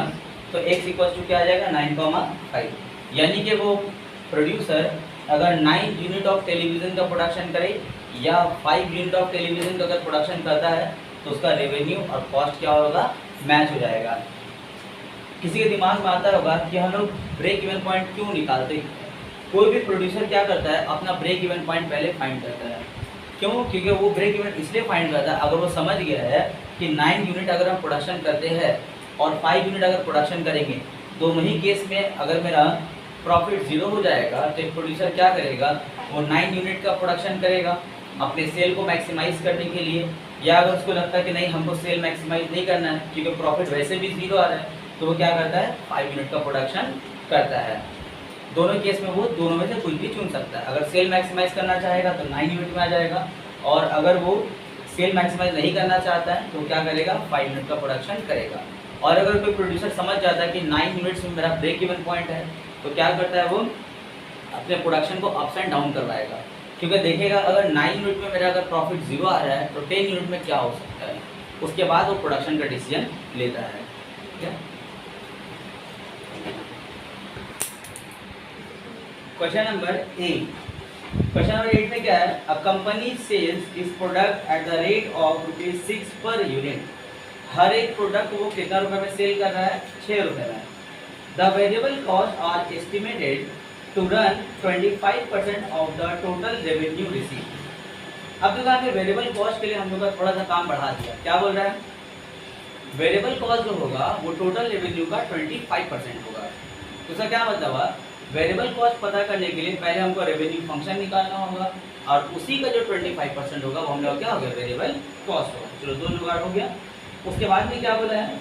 तो x इक्वल टू क्या आ जाएगा 9,5, यानी कि वो प्रोड्यूसर अगर 9 यूनिट ऑफ टेलीविज़न का प्रोडक्शन करे या 5 यूनिट ऑफ टेलीविज़न का अगर प्रोडक्शन करता है तो उसका रेवेन्यू और कॉस्ट क्या होगा, मैच हो जाएगा। किसी के दिमाग में आता होगा कि हम लोग ब्रेक इवन पॉइंट क्यों निकालते हैं। कोई भी प्रोड्यूसर क्या करता है, अपना ब्रेक इवन पॉइंट पहले फाइंड करता है। क्यों, क्योंकि वो ब्रेक इवन इसलिए फाइंड करता है, अगर वो समझ गया है कि 9 यूनिट अगर हम प्रोडक्शन करते हैं और 5 यूनिट अगर प्रोडक्शन करेंगे, दोनों ही केस में अगर मेरा प्रॉफिट 0 हो जाएगा तो एक प्रोड्यूसर क्या करेगा, वो 9 यूनिट का प्रोडक्शन करेगा अपने सेल को मैक्सिमाइज़ करने के लिए, या अगर उसको लगता है कि नहीं हमको सेल मैक्सिमाइज़ नहीं करना है क्योंकि प्रॉफिट वैसे भी 0 आ रहा है, तो वो क्या करता है 5 यूनिट का प्रोडक्शन करता है। दोनों केस में वो दोनों में से कुछ भी चुन सकता है। अगर सेल मैक्सिमाइज़ करना चाहेगा तो 9 यूनिट में आ जाएगा, और अगर वो सेल मैक्सिमाइज़ नहीं करना चाहता है तो क्या करेगा 5 यूनिट का प्रोडक्शन करेगा। और अगर कोई प्रोड्यूसर समझ जाता है कि 9 यूनिट्स में मेरा ब्रेक इवन पॉइंट है, तो क्या करता है वो अपने प्रोडक्शन को अप्स एंड डाउन करवाएगा, क्योंकि देखेगा अगर 9 यूनिट में मेरा अगर प्रॉफिट 0 आ रहा है तो 10 यूनिट में क्या हो सकता है, उसके बाद वो प्रोडक्शन का डिसीजन लेता है। ठीक है। Question number 8। क्वेश्चन नंबर 8 में क्या है, अ कंपनी सेल्स इस product at the rate of ₹6 per unit. हर एक प्रोडक्ट वो कितना रुपए में सेल कर रहा है, 6 रुपए में। The variable cost are estimated to run 25% of the total revenue receive. अब देखो हमने वेरिएबल कॉस्ट के लिए हम लोग का थोड़ा सा काम बढ़ा दिया। क्या बोल रहा है, वेरिएबल कॉस्ट जो होगा वो टोटल रेवेन्यू का 25% होगा। तो इसका क्या मतलब है, वेरिएबल कॉस्ट पता करने के लिए पहले हमको रेवेन्यू फंक्शन निकालना होगा और उसी का जो 25% होगा वो हम लोग क्या हो गया, वेरिएबल कॉस्ट होगा। चलो दो जुगाड़ हो गया। उसके बाद में क्या बोला है,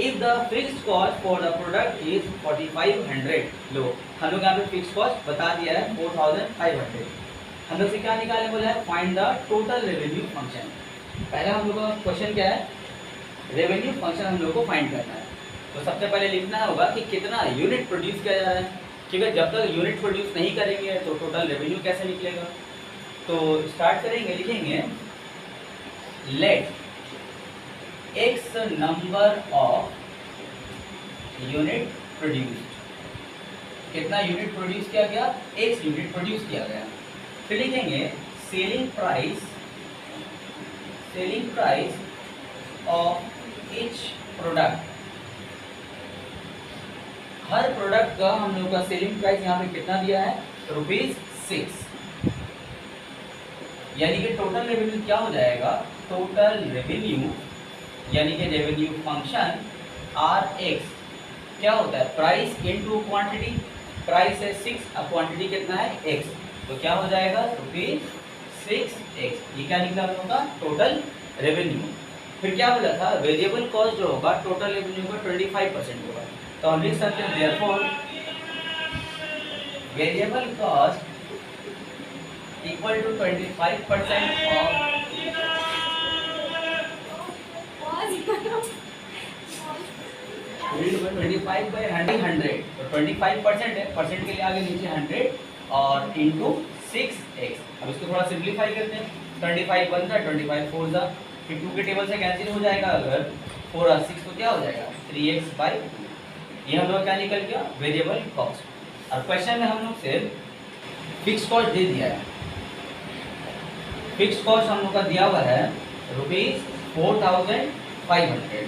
if the fixed cost for the product is 4500। लो हम लोग यहाँ पे फिक्स्ड कॉस्ट बता दिया है 4500। हम लोग से क्या निकालने बोला है, find the total revenue function. पहले हम लोग का क्वेश्चन क्या है, रेवेन्यू फंक्शन हम लोग को फाइंड करना है। तो सबसे पहले लिखना होगा कि कितना यूनिट प्रोड्यूस किया जा रहा है, क्योंकि जब तक यूनिट प्रोड्यूस नहीं करेंगे तो टोटल रेवेन्यू कैसे निकलेगा। तो स्टार्ट करेंगे, लिखेंगे let x number of unit produced. कितना यूनिट प्रोड्यूस किया गया, एक्स यूनिट प्रोड्यूस किया गया। फिर लिखेंगे selling price of each product. हर प्रोडक्ट का हम लोग का सेलिंग प्राइस यहाँ पे कितना दिया है, ₹6। यानी कि टोटल रेवेन्यू क्या हो जाएगा, टोटल रेवेन्यू यानी कि रेवेन्यू फंक्शन RX क्या होता है, प्राइस इनटू क्वांटिटी। प्राइस है 6 और क्वांटिटी कितना है X, तो क्या हो जाएगा ₹6X। ये क्या निकला हम लोग का टोटल रेवेन्यू। फिर क्या बोला था, वेरिएबल कॉस्ट जो होगा टोटल रेवेन्यू का 25% होगा। तो हम लिख सकते हैं therefore variable cost equal to 25% of 25/100। तो 25% है, परसेंट के लिए आगे नीचे 100 और इंटू 6x। अब इसको थोड़ा सिंप्लीफाई करते हैं, 25 बनता है, 25 4 जा, फिर 2 के टेबल से कैंसिल हो जाएगा। अगर 4 और 6 तो क्या हो जाएगा 3x/2। ये हम लोग क्या निकल गया, वेरिएबल कॉस्ट। और क्वेश्चन में हम लोग से फिक्स कॉस्ट दे दिया है। फिक्स कॉस्ट हम लोग का दिया हुआ है ₹4500।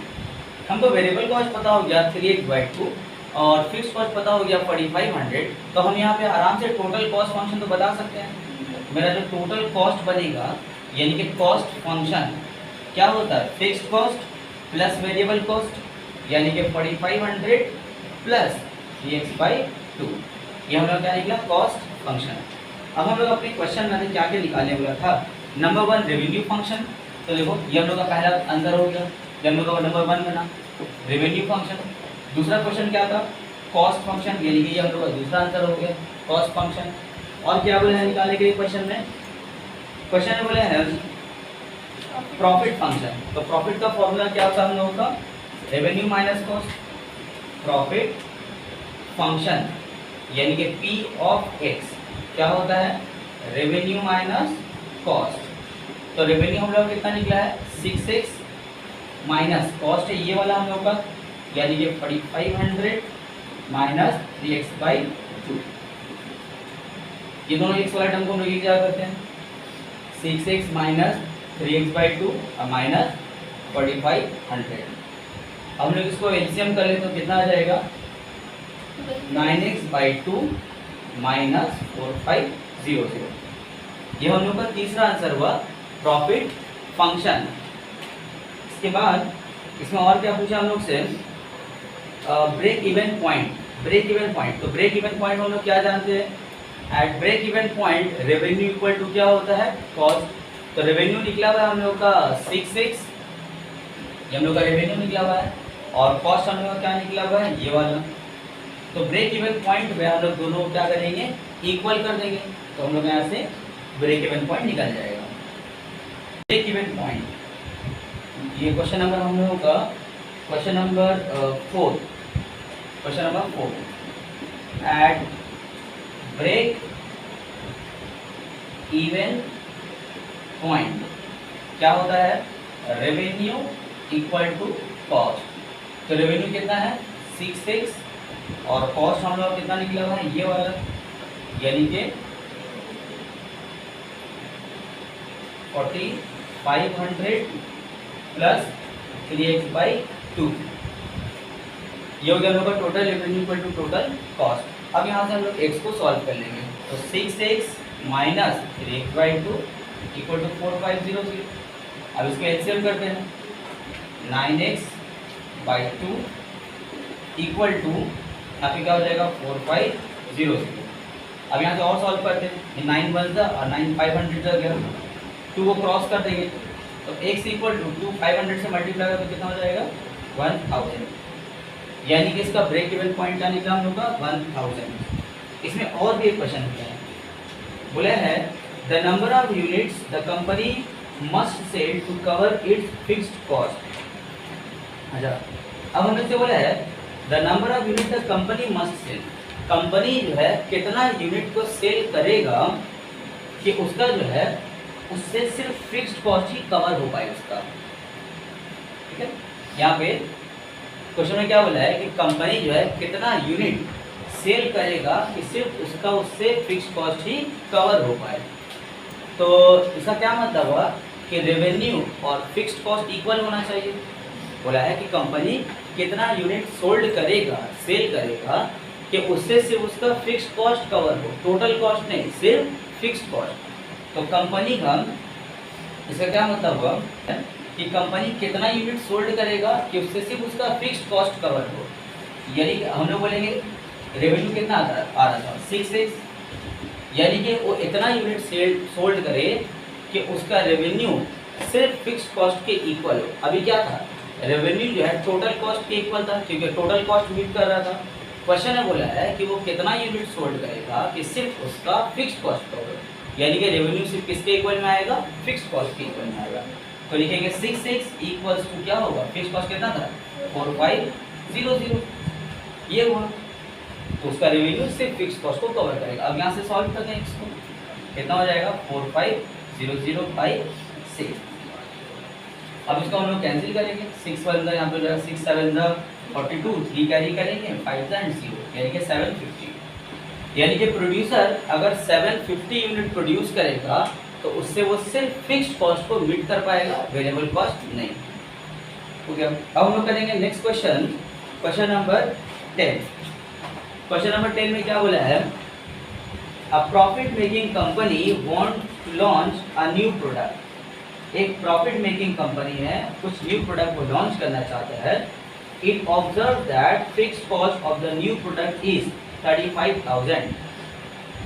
हमको वेरिएबल कॉस्ट पता हो गया 3x/2 और फिक्स कॉस्ट पता हो गया 4500। तो हम यहाँ पे आराम से टोटल कॉस्ट फंक्शन तो बता सकते हैं। मेरा जो टोटल कॉस्ट बनेगा यानी कि कॉस्ट फंक्शन क्या होता है, fixed cost plus variable cost यानी कि 4500 प्लस 3x/2। ये हम लोग क्या निकला, कॉस्ट फंक्शन। अब हम लोग अपने क्वेश्चन में क्या क्या निकालने वाला था, नंबर 1 रेवेन्यू फंक्शन। तो देखो ये हम लोग का पहला आंसर हो गया, ये हम लोग का नंबर 1 बना रेवेन्यू फंक्शन। दूसरा क्वेश्चन क्या था, कॉस्ट फंक्शन, यानी कि ये हम लोग का दूसरा आंसर हो गया कॉस्ट फंक्शन। और क्या बोले हैं निकालने के लिए क्वेश्चन में बोले हैं प्रॉफिट फंक्शन। तो प्रॉफिट का फॉर्मूला क्या होता है हम लोगों का, revenue minus cost. Profit function यानी कि P ऑफ X क्या होता है, रेवेन्यू माइनस कॉस्ट। तो रेवेन्यू हम लोग कितना निकला है 6x माइनस कॉस्ट है ये वाला हम लोग का यानी कि 4500 माइनस 3x/2। ये दोनों x वाला टर्म को हम लोग क्या करते हैं, 6x माइनस 3x/2 और माइनस 4500। हम लोग इसको एलसीएम कर ले तो कितना आ जाएगा 9x/2 माइनस 4500। ये हम लोग का तीसरा आंसर हुआ प्रॉफिट फंक्शन। इसके बाद इसमें और क्या पूछा हम लोग से, ब्रेक इवन पॉइंट। तो ब्रेक इवन पॉइंट हम लोग क्या जानते हैं, at break even point revenue equal to क्या होता है, कॉस्ट। तो रेवेन्यू निकला हुआ है हम लोग का 6x, ये हम लोग का रेवेन्यू निकला हुआ है, और कॉस्ट हम लोग का क्या निकला हुआ है ये वाला। तो ब्रेक इवन पॉइंट में हम लोग दोनों क्या करेंगे, इक्वल कर देंगे। तो हम लोग यहाँ से ब्रेक इवन पॉइंट निकल जाएगा। ब्रेक इवन पॉइंट, ये क्वेश्चन नंबर हम लोगों का question number 4, question number 4, at break even point क्या होता है, रेवेन्यू इक्वल टू कॉस्ट। तो रेवेन्यू कितना है 66 और कॉस्ट हम लोग कितना निकला हुआ है ये वाला, यानी कि 4500 प्लस 3x/2, ये हो गया हम लोग का total revenue equal to total cost. अब यहाँ से हम लोग x को सॉल्व कर लेंगे, तो 6x minus 3x/2 equal to 4500। अब इसको एलसीएम करते हैं, 9x/2 इक्वल टू यहाँ पे क्या हो जाएगा 4500। अब यहाँ से और सॉल्व करते हैं, 9 1 और 9 500 जा गया, 2 को क्रॉस कर देंगे तो x इक्वल टू 2 500 से मल्टीप्लाई करें तो कितना हो जाएगा 1000, यानी कि इसका ब्रेक इवन पॉइंट क्या निकला हम लोग का 1000। इसमें और भी एक क्वेश्चन किया है, बोला है the number of units the company must sell to cover its fixed cost. अच्छा, अब हमने से बोला है the number of unit the company must sell, company जो है कितना यूनिट को सेल करेगा कि उसका जो है उससे सिर्फ फिक्स्ड कॉस्ट ही कवर हो पाए उसका। ठीक है, यहाँ पे क्वेश्चन में क्या बोला है कि कंपनी जो है कितना यूनिट सेल करेगा कि सिर्फ उसका उससे फिक्स्ड कॉस्ट ही कवर हो पाए। तो इसका क्या मतलब हुआ कि रेवेन्यू और फिक्स्ड कॉस्ट इक्वल होना चाहिए। बोला है कि कंपनी कितना यूनिट सोल्ड करेगा, सेल करेगा कि उससे सिर्फ उसका फिक्स्ड कॉस्ट कवर हो, टोटल कॉस्ट नहीं, सिर्फ फिक्स्ड कॉस्ट। तो कंपनी का इसका क्या मतलब हुआ कि कंपनी कितना यूनिट सोल्ड करेगा कि उससे सिर्फ उसका फिक्स्ड कॉस्ट कवर हो। यानी कि हम लोग बोलेंगे रेवेन्यू कितना आ रहा था 6x, यानी कि वो इतना यूनिट सोल्ड करे कि उसका रेवेन्यू सिर्फ फिक्स्ड कॉस्ट के इक्वल हो। अभी क्या था, रेवेन्यू जो है टोटल कॉस्ट के इक्वल था क्योंकि टोटल कॉस्ट मीट कर रहा था। क्वेश्चन ने बोला है कि वो कितना यूनिट सोल्ड करेगा कि सिर्फ उसका फिक्स्ड कॉस्ट कवर, यानी कि रेवेन्यू सिर्फ किसके इक्वल में आएगा, फिक्स्ड कॉस्ट के इक्वल में आएगा। तो लिखेंगे 6x इक्वल्स टू क्या होगा, फिक्स्ड कॉस्ट कितना था 4500, ये हुआ। तो उसका रेवेन्यू सिर्फ फिक्स्ड कॉस्ट को कवर करेगा। अब यहाँ से सॉल्व करते हैं इसको, कितना हो जाएगा 4500/6। अब इसको हम लोग कैंसिल करेंगे, 6 1 यहाँ पे हो जाएगा 6 7 42, 3 कैरी करेंगे 5 0, यानी कि 750। यानी कि प्रोड्यूसर अगर 750 यूनिट प्रोड्यूस करेगा तो उससे वो सिर्फ फिक्स्ड कॉस्ट को मीट कर पाएगा, वेरिएबल कॉस्ट नहीं। ओके, अब हम लोग करेंगे next question, question number 10। Question number 10 में क्या बोला है, a profit making company want to launch a new product. एक प्रॉफिट मेकिंग कंपनी है, कुछ न्यू प्रोडक्ट को लॉन्च करना चाहता है। It observe that fixed cost of the new product is 35,000।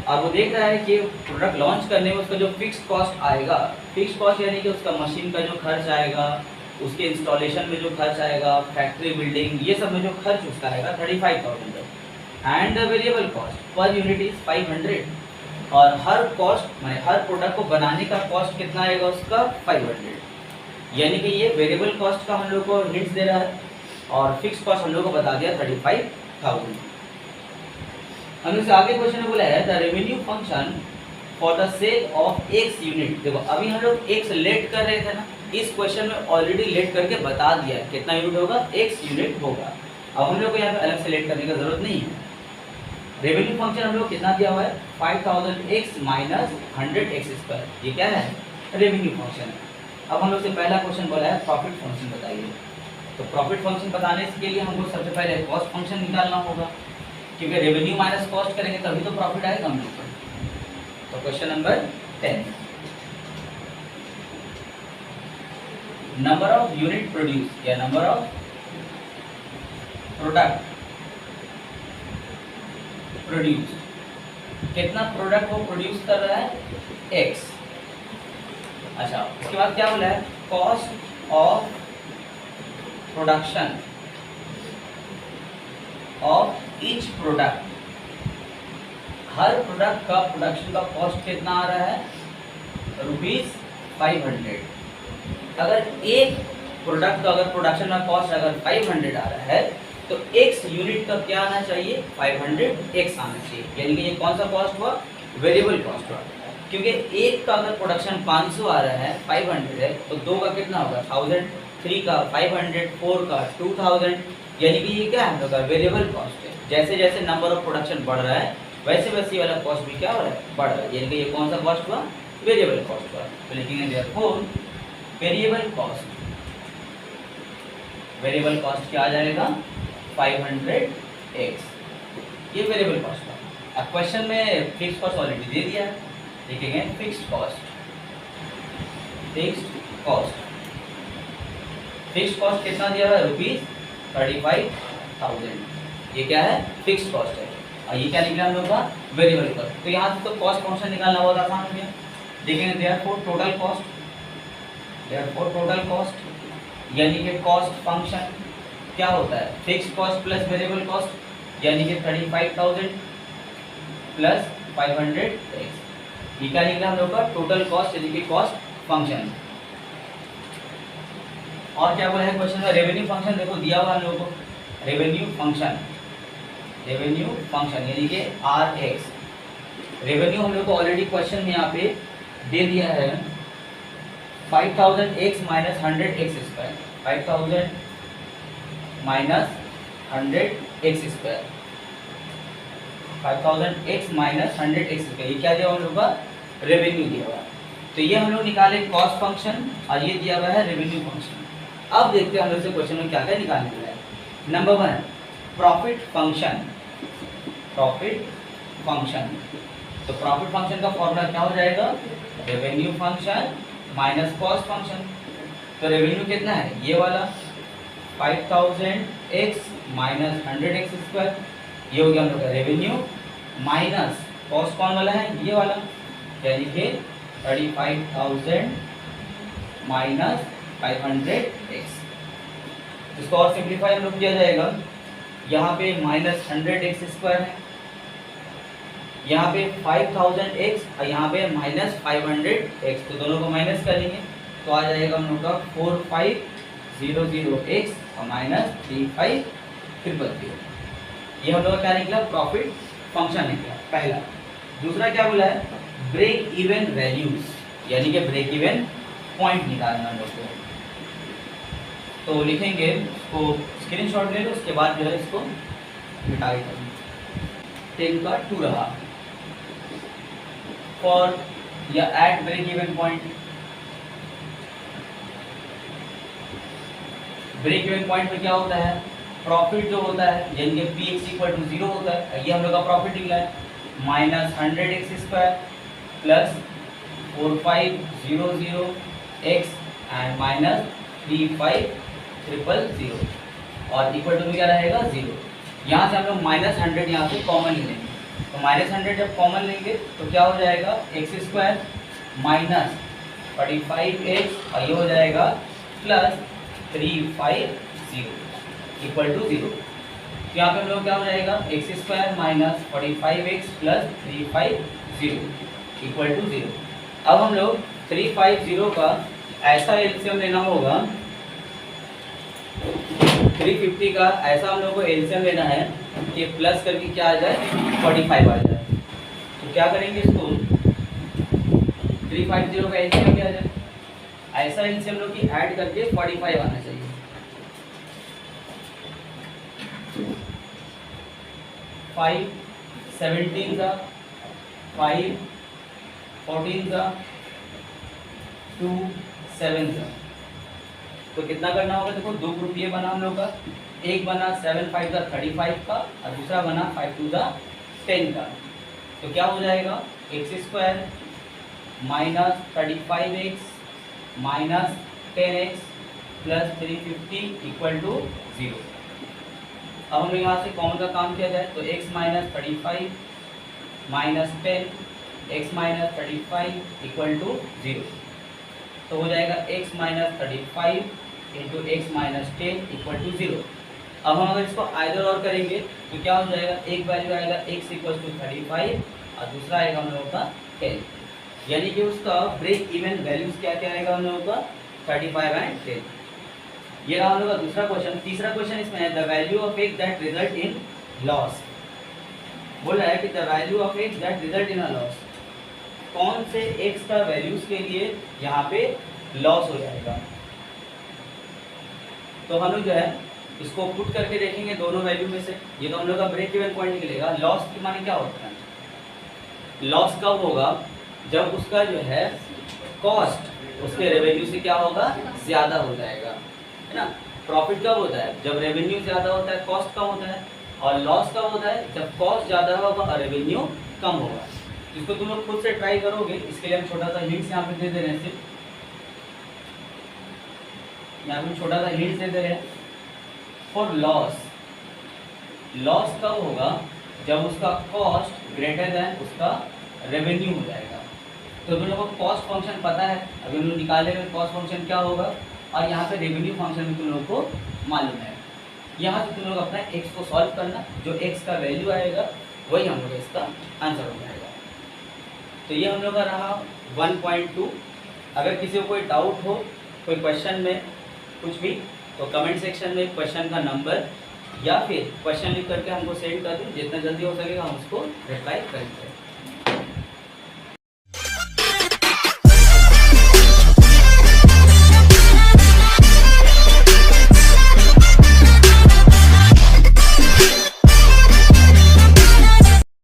अब वो देख रहा है कि प्रोडक्ट लॉन्च करने में उसका जो फिक्स्ड कॉस्ट आएगा, फिक्स्ड कॉस्ट यानी कि उसका मशीन का जो खर्च आएगा, उसके इंस्टॉलेशन में जो खर्च आएगा, फैक्ट्री बिल्डिंग, ये सब में जो खर्च उसका आएगा 35,000 and the variable cost per unit is 500। और हर कॉस्ट माने हर प्रोडक्ट को बनाने का कॉस्ट कितना आएगा उसका 500, यानी कि ये वेरिएबल कॉस्ट का हम लोग को हिंट्स दे रहा है और फिक्स्ड कॉस्ट हम लोग को बता दिया 35,000। हमने से आगे क्वेश्चन में बोला है the revenue function for the sale of x unit. देखो अभी हम लोग एक्स लेट कर रहे थे ना, इस क्वेश्चन में ऑलरेडी लेट करके बता दिया है कितना यूनिट होगा, एक्स यूनिट होगा। अब हम लोग को यहाँ पे अलग से लेट करने की जरूरत नहीं है। रेवेन्यू फंक्शन हम लोग कितना दिया हुआ है 5000x माइनस 100x², ये क्या है रेवेन्यू फंक्शन है। अब हम लोग से पहला क्वेश्चन बोला है प्रॉफिट फंक्शन बताइए। तो प्रॉफिट फंक्शन बताने के लिए हमको सबसे पहले कॉस्ट फंक्शन निकालना होगा, क्योंकि रेवेन्यू माइनस कॉस्ट करेंगे तभी तो प्रॉफिट आएगा हम लोग को। तो question number 10, number of unit produce या नंबर ऑफ प्रोडक्ट प्रोड्यूस, कितना प्रोडक्ट वो प्रोड्यूस कर रहा है x। अच्छा, उसके बाद क्या बोला है cost of production of each product, हर प्रोडक्ट का प्रोडक्शन का कॉस्ट कितना आ रहा है ₹500। अगर एक प्रोडक्ट का अगर प्रोडक्शन का कॉस्ट अगर 500 आ रहा है तो x यूनिट का क्या आना चाहिए, 500x आना चाहिए। यानी कि ये कौन सा कॉस्ट हुआ, वेरिएबल कॉस्ट हुआ। क्योंकि एक का अगर प्रोडक्शन 500 आ रहा है, 500 है, तो दो का कितना होगा 1000, 3 का 500, 4 का 2000। यानी कि ये क्या है हम लोग का वेरिएबल कॉस्ट है। जैसे जैसे नंबर ऑफ प्रोडक्शन बढ़ रहा है वैसे वैसे वाला कॉस्ट भी क्या हो रहा है, बढ़ रहा है। यानी कि ये कौन सा कॉस्ट हुआ, वेरिएबल कॉस्ट हुआ। तो लिखेंगे therefore variable cost, variable cost क्या आ जाएगा 500x, ये वेरिएबल कॉस्ट था। अब क्वेश्चन में फिक्स कॉस्ट ऑलरेडी दे दिया है, लिखेंगे fixed cost, fixed cost, fixed cost कितना दिया हुआ है ₹35,000। ये क्या है, फिक्स्ड कॉस्ट है। और ये क्या निकला हम लोग का, वेरिएबल कॉस्ट। तो यहाँ से तो कॉस्ट फंक्शन निकालना बहुत आसान हो गया। देखेंगे therefore total cost, therefore total cost यानी कि कॉस्ट फंक्शन क्या होता है, fixed cost plus variable cost, यानी कि 35,000 प्लस 500x। ये क्या निकला हम लोग का, टोटल कॉस्ट यानी कि कॉस्ट फंक्शन। और क्या बोला है क्वेश्चन में, रेवेन्यू फंक्शन देखो दिया हुआ हम लोगों को, रेवेन्यू फंक्शन, रेवेन्यू फंक्शन यानी कि RX। रेवेन्यू हम लोग को ऑलरेडी क्वेश्चन में यहाँ पे दे दिया है 5000x minus 100x square, 5000 minus 100x square, 5000x minus 100x square. ये क्या दिया हम लोग का, रेवेन्यू दिया हुआ। तो ये हम लोग निकाले कॉस्ट फंक्शन और ये दिया हुआ है रेवेन्यू फंक्शन। अब देखते हैं हम लोग से क्वेश्चन में क्या क्या निकालने वाला है। Number 1 profit function, profit function. तो प्रॉफिट फंक्शन का फॉर्मूला क्या हो जाएगा, revenue function minus cost function. तो रेवेन्यू कितना है, ये वाला 5000x माइनस 100x स्क्वायर, ये हो गया हम लोग का रेवेन्यू, माइनस कॉस्ट कौन वाला है, ये वाला, यानी कि 35,000 माइनस 500x। इसको और सिंप्लीफाई हम लोग किया जाएगा, यहाँ पे माइनस 100x स्क्वायर है, यहाँ पे 5000x और यहाँ पे माइनस 500x। तो दोनों को माइनस करेंगे तो आ जाएगा हम लोग का 4500x और माइनस 3500। ये हम लोग का क्या निकला, प्रॉफिट फंक्शन निकला पहला। दूसरा क्या बोला है, ब्रेक इवन वैल्यूज, यानी कि ब्रेक इवन पॉइंट निकालना हम लोग को। तो लिखेंगे इसको, स्क्रीनशॉट ले लो, उसके बाद जो है इसको मिटा देंगे। 10 का 2 रहा फॉर या at break even point. Break even point में क्या होता है, प्रॉफिट जो होता है यानी कि px इक्वल टू 0 होता है। ये हम लोग का प्रॉफिट निकला है minus 100x square plus 4500x and minus 3500 और इक्वल टू में क्या रहेगा 0। यहाँ से हम लोग माइनस 100 यहाँ से कॉमन ही लेंगे। तो माइनस 100 जब कॉमन लेंगे तो क्या हो जाएगा, एक्स स्क्वायर माइनस 45x और ये हो जाएगा प्लस 350 इक्वल टू 0। तो यहाँ पे हम लोग क्या हो जाएगा, x square minus 45x plus 350 equal to 0। अब हम लोग 350 का ऐसा एलसीएम लेना होगा, 350 का ऐसा हम लोग को एलसीएम लेना है कि प्लस करके क्या आ जाए 45 आ जाए। तो क्या करेंगे, इसको 350 का एलसीएम क्या आ जाए, ऐसा एलसीएम लोग की ऐड करके 45 आना चाहिए। 5 17 का 5 14 का 2 7 का। तो कितना करना होगा, देखो दो ग्रुप ये बना हम लोग का, एक बना 7 5 का 35 का और दूसरा बना 5 2 का 10 का। तो क्या हो जाएगा, x square minus 35x minus 10x plus 350 equal to 0। अब हम यहाँ से कॉमन का काम किया जाए तो x minus 35 minus 10 x minus 35 equal to 0। तो हो जाएगा x minus 35 into x minus 10 equal to 0। अब हम अगर इसको आइदर और करेंगे तो क्या हो जाएगा, एक वैल्यू आएगा x इक्वल टू 35 और दूसरा आएगा हम लोगों का 10। यानी कि उसका ब्रेक इवन वैल्यूज क्या क्या आएगा हम लोगों का 35 एंड 10। ये रहा हम लोग का दूसरा क्वेश्चन। तीसरा क्वेश्चन इसमें है the value of x that result in loss. बोल रहा है कि the value of x that result in a loss, कौन से एक्स का वैल्यूज के लिए यहाँ पे लॉस हो जाएगा। तो हम लोग जो है इसको पुट करके देखेंगे दोनों वैल्यू में से। ये तो हम लोग का ब्रेक इवन पॉइंट निकलेगा। लॉस की माने क्या होता है, लॉस कब होगा, जब उसका जो है कॉस्ट उसके रेवेन्यू से क्या होगा, ज़्यादा हो जाएगा, है ना। प्रॉफिट कब होता है, जब रेवेन्यू ज़्यादा होता है, कॉस्ट कम होता है। और लॉस कब होता है, जब कॉस्ट ज़्यादा होगा और रेवेन्यू कम होगा। इसको तुम लोग खुद से ट्राई करोगे, इसके लिए हम छोटा सा हिंट्स यहाँ पे दे दे रहे हैं। सिर्फ यहाँ पे छोटा सा हिंट्स दे दे रहे हैं। फॉर लॉस, लॉस कब होगा, जब उसका कॉस्ट ग्रेटर देन उसका रेवेन्यू हो जाएगा। तो तुम लोगों को कॉस्ट फंक्शन पता है, अभी हम लोग निकाले हुए कॉस्ट फंक्शन क्या होगा, और यहाँ पे रेवेन्यू फंक्शन भी तुम लोगों को मालूम है। यहाँ से तुम लोग अपना एक्स को सॉल्व करना, जो एक्स का वैल्यू आएगा वही हम लोग इसका आंसर हो जाएगा। तो ये हम लोग का रहा 1.2। अगर किसी को कोई डाउट हो, कोई क्वेश्चन में कुछ भी, तो कमेंट सेक्शन में क्वेश्चन का नंबर या फिर क्वेश्चन लिख करके हमको सेंड कर दें। जितना जल्दी हो सकेगा हम उसको रिप्लाई करेंगे।